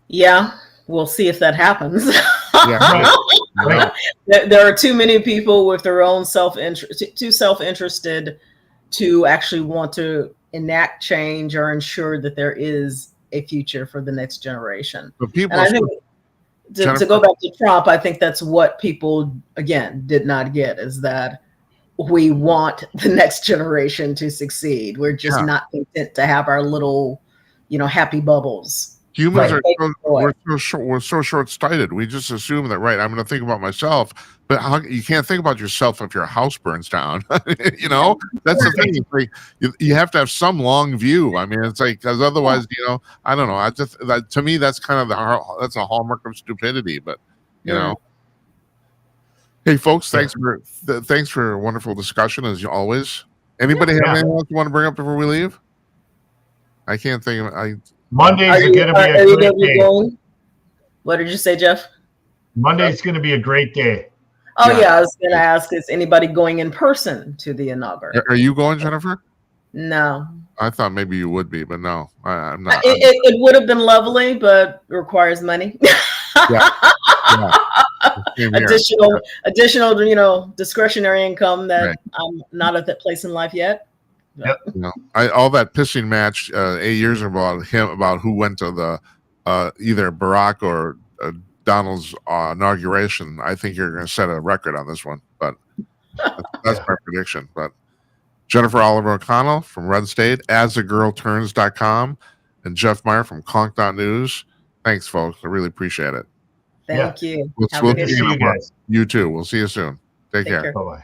Yeah, we'll see if that happens. Yeah, right. There are too many people with their own self-interest, too self-interested to actually want to enact change or ensure that there is a future for the next generation. But people, and I think to go back to Trump, I think that's what people, again, did not get, is that we want the next generation to succeed. We're just not content to have our little, happy bubbles. Humans we're so short-sighted. We just assume that, I'm going to think about myself, but you can't think about yourself if your house burns down. That's the thing. It's like, you have to have some long view. I mean, it's like, because otherwise, I don't know. To me, that's kind of that's a hallmark of stupidity. But hey, folks, thanks for a wonderful discussion as always. Anybody have anything else you want to bring up before we leave? I can't think of. Monday's going to be a great day. What did you say, Jeff? Monday's going to be a great day. Oh, yeah. I was going to ask, is anybody going in person to the inauguration? Are you going, Jennifer? No. I thought maybe you would be, but no, I'm not. It would have been lovely, but requires money. Yeah. Same here. additional, discretionary income that Right. I'm not at that place in life yet. Yep. All that pissing match 8 years ago about who went to the either Barack or Donald's inauguration. I think you're going to set a record on this one, but that's my prediction. But Jennifer Oliver O'Connell from RedState, asagirlturns.com, and Jeff Meyer from Conk.news. Thanks, folks. I really appreciate it. Thank you. We'll Have a good See you guys. You too. We'll see you soon. Take care. Bye-bye.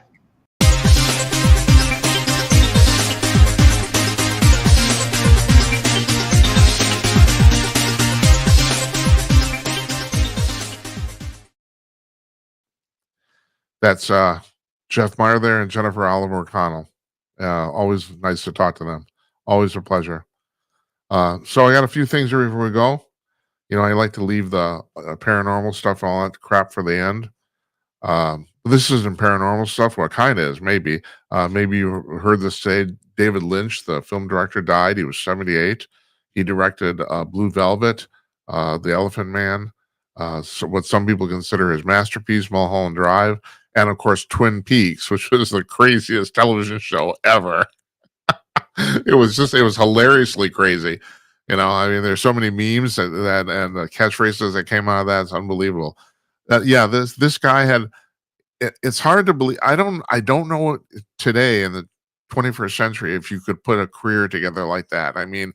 That's Jeff Meyer there and Jennifer Oliver O'Connell. Always nice to talk to them. Always a pleasure. So I got a few things here before we go. I like to leave the paranormal stuff and all that crap for the end. This isn't paranormal stuff. Well, it kind of is, maybe. Maybe you heard this say. David Lynch, the film director, died. He was 78. He directed Blue Velvet, The Elephant Man, so what some people consider his masterpiece, Mulholland Drive, and of course Twin Peaks, which was the craziest television show ever. It was hilariously crazy. There's so many memes that and the catchphrases that came out of that. It's unbelievable. This guy had. It's hard to believe. I don't know today in the 21st century if you could put a career together like that. I mean,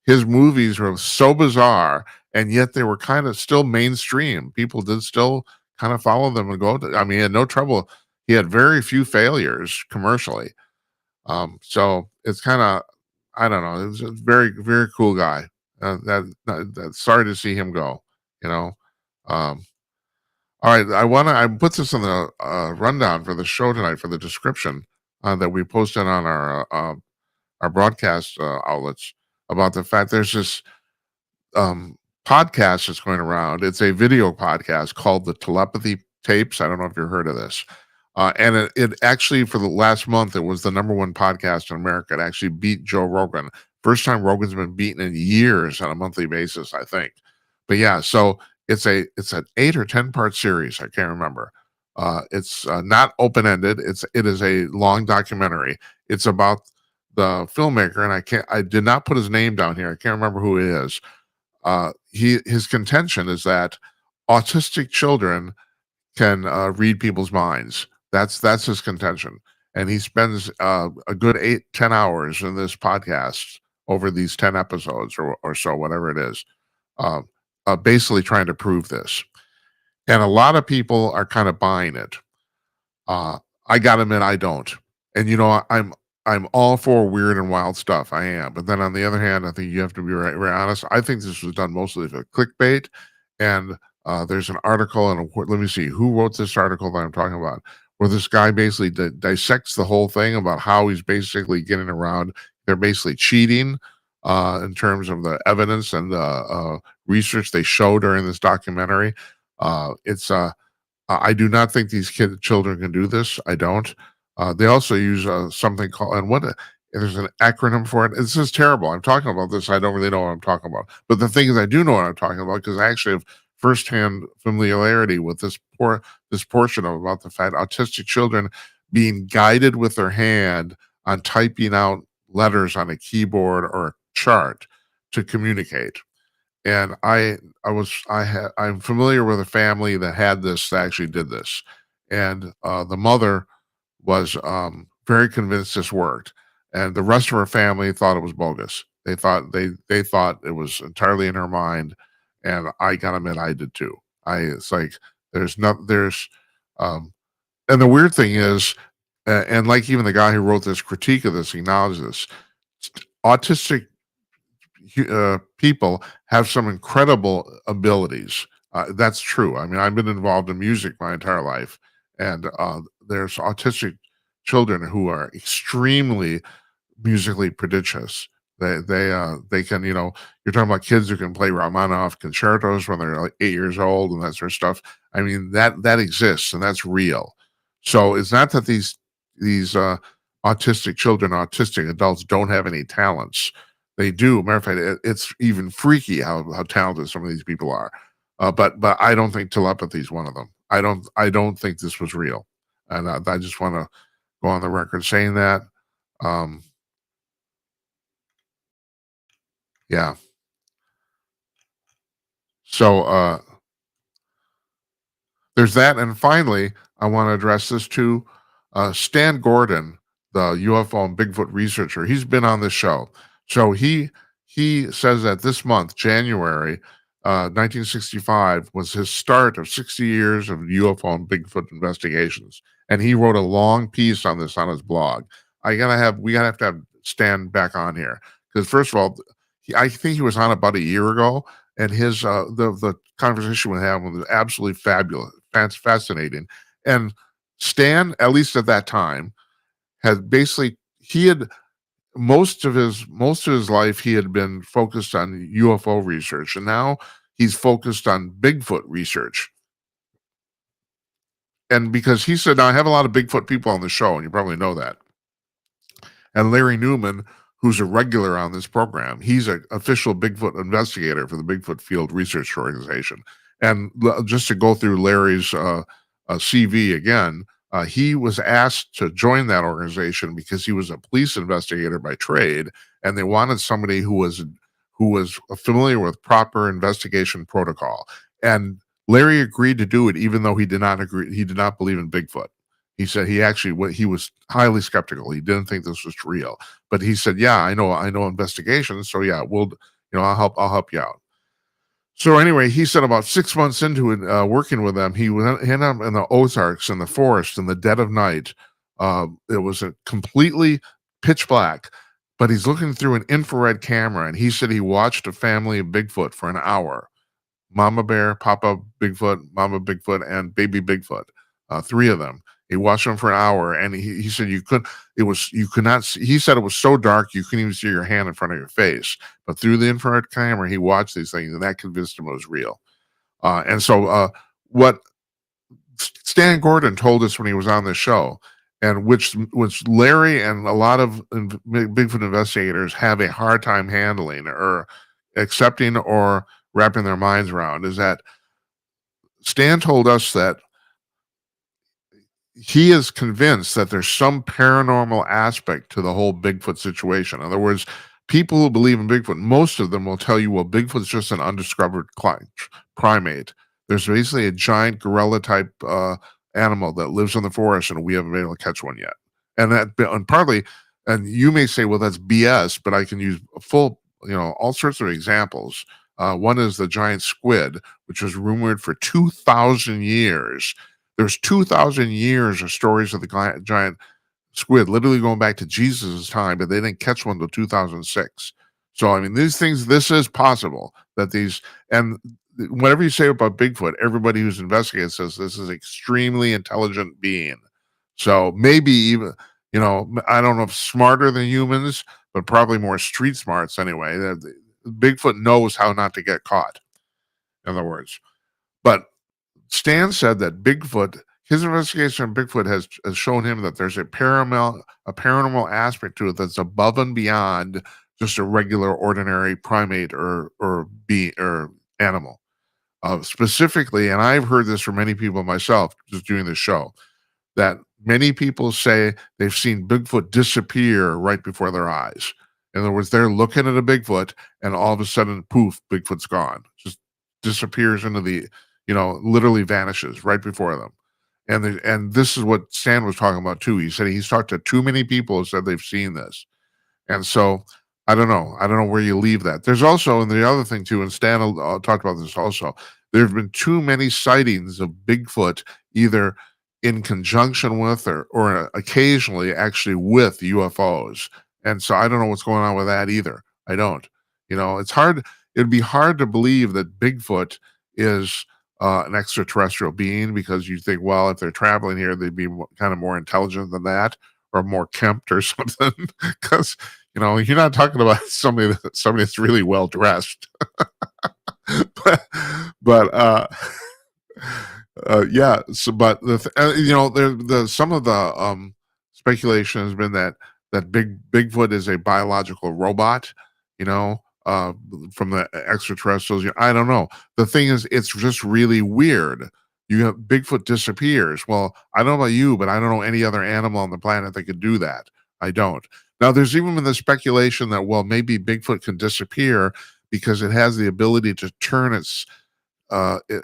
his movies were so bizarre, and yet they were kind of still mainstream. People did still kind of follow them and go. He had no trouble. He had very few failures commercially. So it's kind of, I don't know. It was a very, very cool guy. Sorry to see him go. All right, I put this in the rundown for the show tonight for the description that we posted on our broadcast outlets about the fact there's this podcast that's going around. It's a video podcast called the Telepathy Tapes. I don't know if you've heard of this. And it actually, for the last month, it was the #1 podcast in America. It actually beat Joe Rogan. First time Rogan's been beaten in years on a monthly basis, I think. But yeah, so it's an 8 or 10 part series. I can't remember. It's not open ended. It is a long documentary. It's about the filmmaker, and I did not put his name down here. I can't remember who it is. His contention is that autistic children can read people's minds. That's his contention, and he spends a good 8-10 hours in this podcast over these 10 episodes or so, whatever it is, basically trying to prove this. And a lot of people are kind of buying it. I gotta admit, I don't. And I'm all for weird and wild stuff. I am. But then on the other hand, I think you have to be very honest. I think this was done mostly for clickbait. And there's an article, and let me see who wrote this article that I'm talking about, where this guy basically dissects the whole thing about how he's basically getting around. They're basically cheating in terms of the evidence and the research they show during this documentary. I do not think these children can do this. I don't. They also use something called, and there's an acronym for it. This is terrible. I'm talking about this. I don't really know what I'm talking about. But the thing is, I do know what I'm talking about because I actually have firsthand familiarity with this portion about the fact autistic children being guided with their hand on typing out letters on a keyboard or a chart to communicate. And I'm familiar with a family that had this, that actually did this, and the mother was very convinced this worked, and the rest of her family thought it was bogus. They thought it was entirely in her mind, and I gotta admit, I did too. It's like and the weird thing is, and like even the guy who wrote this critique of this acknowledges this, autistic people have some incredible abilities. That's true. I mean, I've been involved in music my entire life, and there's autistic children who are extremely musically prodigious. They can, you're talking about kids who can play Rachmaninoff concertos when they're like 8 years old and that sort of stuff. I mean, that exists and that's real. So it's not that these autistic children, autistic adults don't have any talents. They do. Matter of fact, it's even freaky how talented some of these people are. But I don't think telepathy is one of them. I don't think this was real, and I just want to go on the record saying that. Yeah. So there's that, and finally, I want to address this too. Stan Gordon, the UFO and Bigfoot researcher, he's been on this show. So he says that this month, January 1965, was his start of 60 years of UFO and Bigfoot investigations, and he wrote a long piece on this on his blog. We gotta have to have Stan back on here because first of all, I think he was on about a year ago, and his the conversation we had was absolutely fabulous, fascinating. And Stan, at least at that time, had basically most of his life he had been focused on UFO research, and now he's focused on Bigfoot research. And because he said, now I have a lot of Bigfoot people on the show, and you probably know that. And Larry Newman, who's a regular on this program, he's an official Bigfoot investigator for the Bigfoot Field Research Organization. And just to go through Larry's CV again, he was asked to join that organization because he was a police investigator by trade, and they wanted somebody who was familiar with proper investigation protocol. And Larry agreed to do it, even though he did not agree. He did not believe in Bigfoot. He said he was highly skeptical. He didn't think this was real, but he said, "Yeah, I know investigations. So yeah, I'll help you out." So anyway, he said about 6 months into it, working with them, he ended up in the Ozarks in the forest in the dead of night. It was a completely pitch black, but he's looking through an infrared camera, and he said he watched a family of Bigfoot for an hour. Mama Bear, Papa Bigfoot, Mama Bigfoot, and Baby Bigfoot. 3 of them. He watched them for an hour, and he said you could not see. He said it was so dark you couldn't even see your hand in front of your face. But through the infrared camera, he watched these things, and that convinced him it was real. And so what Stan Gordon told us when he was on the show, and which Larry and a lot of Bigfoot investigators have a hard time handling or accepting or wrapping their minds around, is that Stan told us that he is convinced that there's some paranormal aspect to the whole Bigfoot situation. In other words, people who believe in Bigfoot, most of them will tell you, well, Bigfoot's just an undiscovered primate. There's basically a giant gorilla type animal that lives in the forest, and we haven't been able to catch one yet. And you may say, well, that's BS, but I can use all sorts of examples. One is the giant squid, which was rumored for 2,000 years. There's 2,000 years of stories of the giant squid, literally going back to Jesus' time, but they didn't catch one until 2006. So, I mean, this is possible and whatever you say about Bigfoot, everybody who's investigated says this is an extremely intelligent being. So maybe even, I don't know if smarter than humans, but probably more street smarts anyway. Bigfoot knows how not to get caught, in other words. But Stan said that his investigation of Bigfoot has shown him that there's a paranormal aspect to it that's above and beyond just a regular, ordinary primate or animal. Specifically, and I've heard this from many people myself, just doing this show, that many people say they've seen Bigfoot disappear right before their eyes. In other words, they're looking at a Bigfoot, and all of a sudden, poof, Bigfoot's gone. Just disappears into the, literally vanishes right before them. And this is what Stan was talking about too. He said he's talked to too many people who said they've seen this. And so I don't know where you leave that. There's also, and the other thing too, and Stan talked about this also, there have been too many sightings of Bigfoot, either in conjunction with or occasionally actually with UFOs. And so I don't know what's going on with that either. I don't. It'd be hard to believe that Bigfoot is an extraterrestrial being, because you think, well, if they're traveling here, they'd be kind of more intelligent than that, or more kempt or something. Because you're not talking about somebody that's really well dressed. Yeah. So, but some of the speculation has been that Bigfoot is a biological robot. from the extraterrestrials. I don't know. The thing is, it's just really weird. You have Bigfoot disappears. Well, I don't know about you, but I don't know any other animal on the planet that could do that. I don't. Now, there's even been the speculation that, well, maybe Bigfoot can disappear because it has the ability to turn its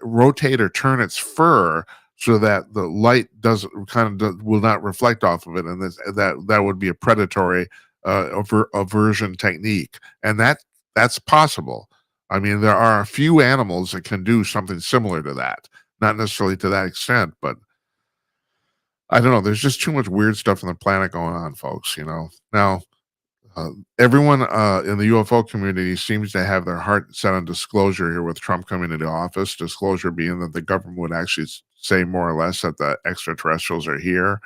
rotate or turn its fur so that the light will not reflect off of it, and that would be a predatory aversion technique, and that's possible. I mean, there are a few animals that can do something similar to that, not necessarily to that extent, but I don't know. There's just too much weird stuff on the planet going on, folks. Now. Everyone in the UFO community seems to have their heart set on disclosure here with Trump coming into office. Disclosure being that the government would actually say more or less that the extraterrestrials are here.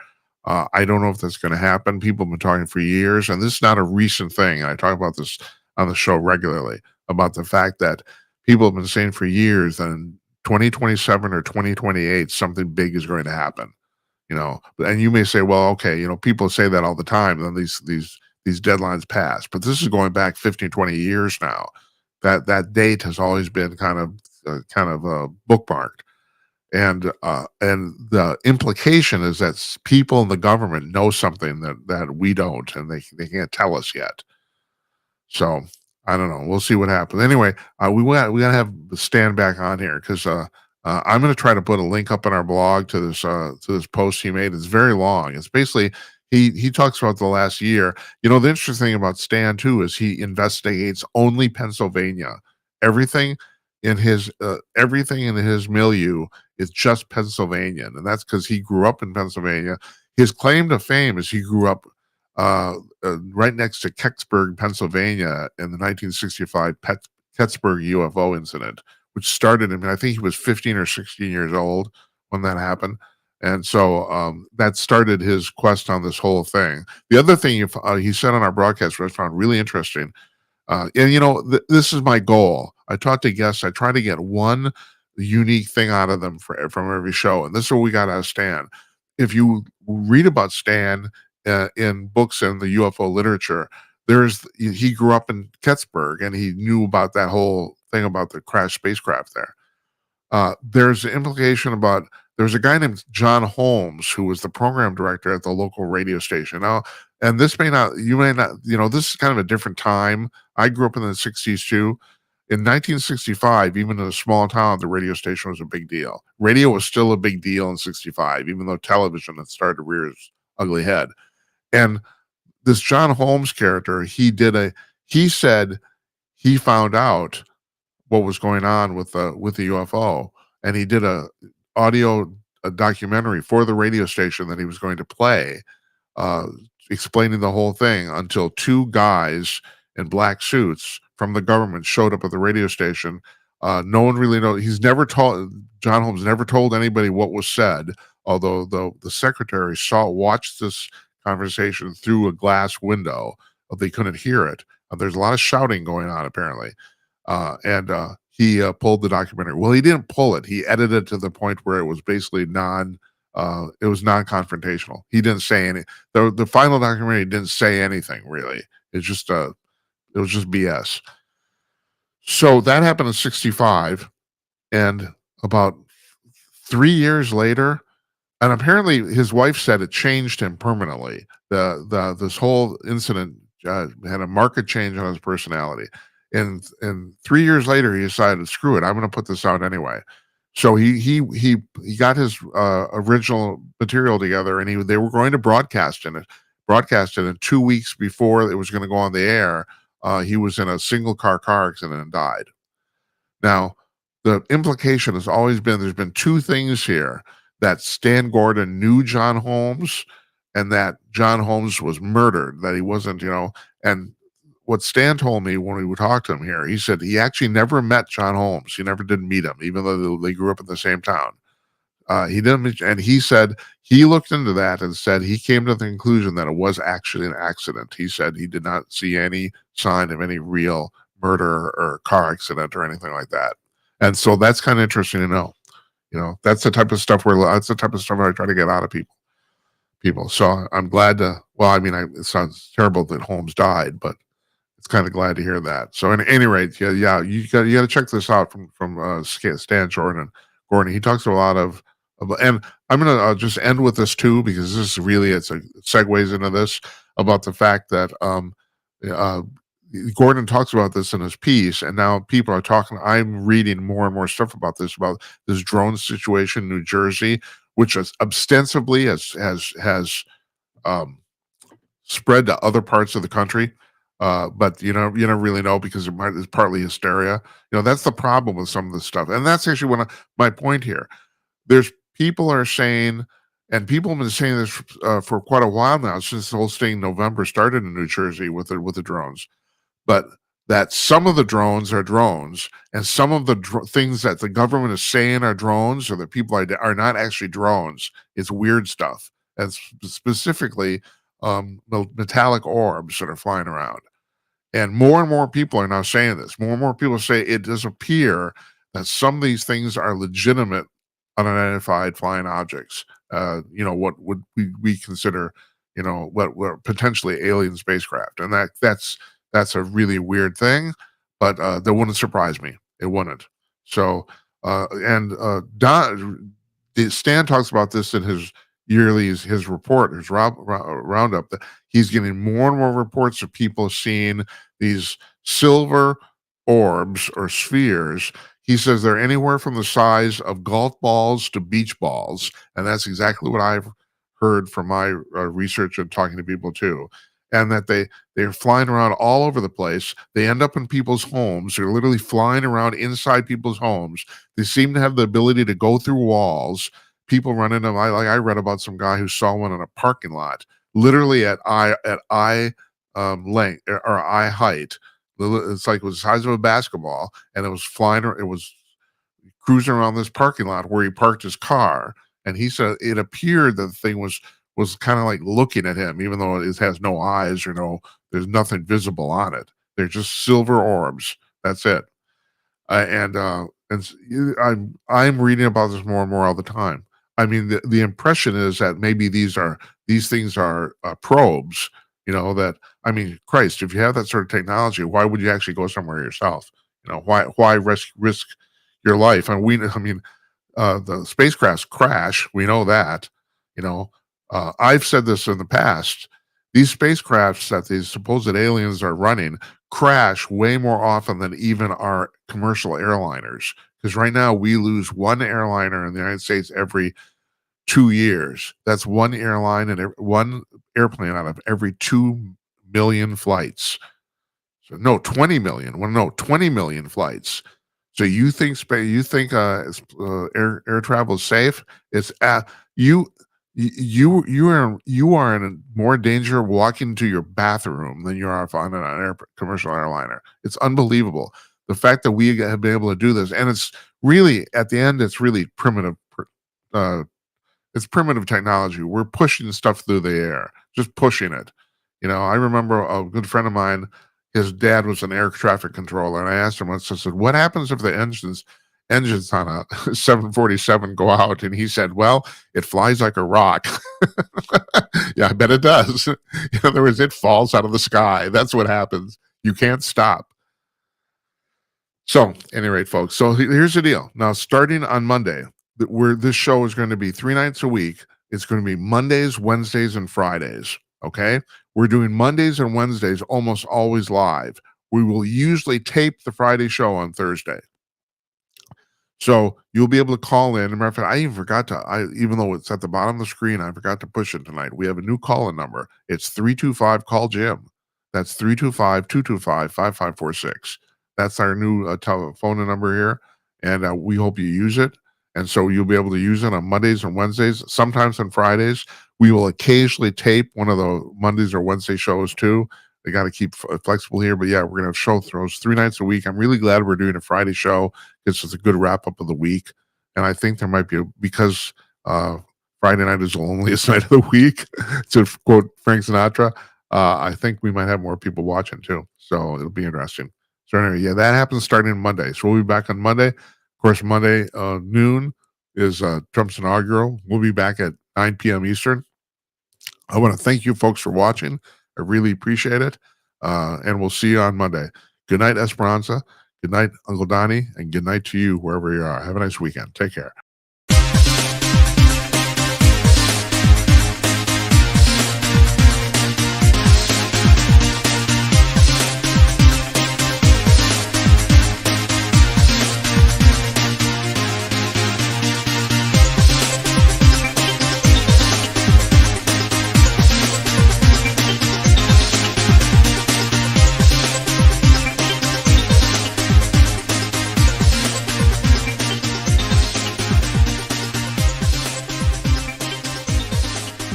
I don't know if that's going to happen. People have been talking for years, and this is not a recent thing. I talk about this on the show regularly about the fact that people have been saying for years that in 2027 or 2028, something big is going to happen. And you may say, well, okay, people say that all the time, and then these deadlines pass, but this is going back 15, 20 years now. That date has always been kind of bookmarked, and the implication is that people in the government know something that we don't, and they can't tell us yet. So I don't know. We'll see what happens. Anyway, we gotta have Stan back on here because I'm going to try to put a link up in our blog to this post he made. It's very long. It's basically he talks about the last year. The interesting thing about Stan too is he investigates only Pennsylvania. Everything in his milieu is just Pennsylvania, and that's because he grew up in Pennsylvania. His claim to fame is he grew up right next to Kecksburg, Pennsylvania, in the 1965 Kecksburg UFO incident, which started him. I think he was 15 or 16 years old when that happened. And so that started his quest on this whole thing. The other thing he said on our broadcast, which I found really interesting, and this is my goal. I talk to guests. I try to get one unique thing out of them from every show. And this is what we got out of Stan. If you read about Stan in books and the UFO literature, he grew up in Kecksburg, and he knew about that whole thing about the crashed spacecraft there. There's an implication about there's a guy named John Holmes who was the program director at the local radio station. Now, and this may not, this is kind of a different time. I grew up in the 60s too. In 1965, even in a small town, the radio station was a big deal. Radio was still a big deal in 65, even though television had started to rear its ugly head. And this John Holmes character, he said he found out what was going on with the UFO, and he did a documentary for the radio station that he was going to play, explaining the whole thing until two guys in black suits from the government showed up at the radio station. No one really knows. John Holmes never told anybody what was said, although the secretary watched this conversation through a glass window. They couldn't hear it. There's a lot of shouting going on apparently. And he pulled the documentary. Well, he didn't pull it. He edited it to the point where it was basically non-confrontational. He didn't say any. The final documentary didn't say anything really. It was just BS. So that happened in 65, and about 3 years later, and apparently his wife said it changed him permanently. This whole incident had a marked change on his personality. And 3 years later, he decided, screw it, I'm going to put this out anyway. So he got his original material together, and they were going to broadcast it. And 2 weeks before it was going to go on the air, he was in a single car accident and died. Now, the implication has always been there's been two things here: that Stan Gordon knew John Holmes, and that John Holmes was murdered. That he wasn't, and what Stan told me when we would talk to him here, he said he actually never met John Holmes. He never did meet him, even though they grew up in the same town. He didn't, and he said he looked into that and said he came to the conclusion that it was actually an accident. He said he did not see any sign of any real murder or car accident or anything like that. And so that's kind of interesting to know. That's the type of stuff I try to get out of people. So I'm glad to. Well, I mean, it sounds terrible that Holmes died, but it's kind of glad to hear that. So, at any rate, yeah, you got to check this out from Stan Gordon. He talks a lot of, and I'm gonna just end with this too, because this is really segues into this about the fact that Gordon talks about this in his piece, and now people are talking. I'm reading more and more stuff about this drone situation in New Jersey, which is ostensibly has spread to other parts of the country. But you don't really know, because it's partly hysteria. That's the problem with some of this stuff, and that's actually my point here. There's people are saying, and people have been saying this for quite a while now, since the whole thing in November started in New Jersey with the drones, but that some of the drones are drones, and some of the things that the government is saying are drones, or that people are not actually drones. It's weird stuff, and specifically metallic orbs that are flying around. And more people are now saying this. More and more people say it does appear that some of these things are legitimate, unidentified flying objects. What would we consider, what were potentially alien spacecraft, and that's a really weird thing, but that wouldn't surprise me. It wouldn't. So, Stan talks about this in his his report, his roundup, that he's getting more and more reports of people seeing these silver orbs or spheres. He says they're anywhere from the size of golf balls to beach balls, and that's exactly what I've heard from my research and talking to people too. And that they're flying around all over the place. They end up in people's homes. They're literally flying around inside people's homes. They seem to have the ability to go through walls. People run into them. I read about some guy who saw one in a parking lot, literally at eye length or eye height. It's like it was the size of a basketball, and it was flying. It was cruising around this parking lot where he parked his car. And he said it appeared that the thing was kind of like looking at him, even though it has no eyes or there's nothing visible on it. They're just silver orbs. That's it. And I'm reading about this more and more all the time. I mean, the impression is that maybe these things are probes. That, I mean, Christ, if you have that sort of technology, why would you actually go somewhere yourself? Why risk your life? And the spacecrafts crash. We know that. I've said this in the past. These spacecrafts that these supposed aliens are running crash way more often than even our commercial airliners. Because right now we lose one airliner in the United States every 2 years. That's one airline and one airplane out of every 2 million flights. So no, 20 million. Well, no, 20 million flights. So you think air travel is safe? It's you are in more danger walking to your bathroom than you are on an commercial airliner. It's unbelievable. The fact that we have been able to do this, and it's really, at the end, it's really primitive. It's primitive technology. We're pushing stuff through the air, just pushing it. I remember a good friend of mine, his dad was an air traffic controller, and I asked him once, I said, what happens if the engines on a 747 go out? And he said, well, it flies like a rock. Yeah, I bet it does. In other words, it falls out of the sky. That's what happens. You can't stop. So, at any rate, folks, so here's the deal. Now, starting on Monday, this show is going to be 3 nights a week. It's going to be Mondays, Wednesdays, and Fridays. Okay? We're doing Mondays and Wednesdays almost always live. We will usually tape the Friday show on Thursday. So you'll be able to call in. As a matter of fact, I even forgot even though it's at the bottom of the screen, I forgot to push it tonight. We have a new call-in number. It's 325-CALL-JIM. That's 325-225-5546. That's our new telephone number here, and we hope you use it. And so you'll be able to use it on Mondays and Wednesdays, sometimes on Fridays. We will occasionally tape one of the Mondays or Wednesday shows too. They got to keep flexible here, but yeah, we're going to have show throws 3 nights a week. I'm really glad we're doing a Friday show. It's just a good wrap up of the week. And I think there might be, because Friday night is the loneliest night of the week, to quote Frank Sinatra, I think we might have more people watching too. So it'll be interesting. So anyway, yeah, that happens starting Monday. So we'll be back on Monday. Of course, Monday noon is Trump's inaugural. We'll be back at 9 p.m. Eastern. I want to thank you folks for watching. I really appreciate it. And we'll see you on Monday. Good night, Esperanza. Good night, Uncle Donnie, and good night to you wherever you are. Have a nice weekend. Take care.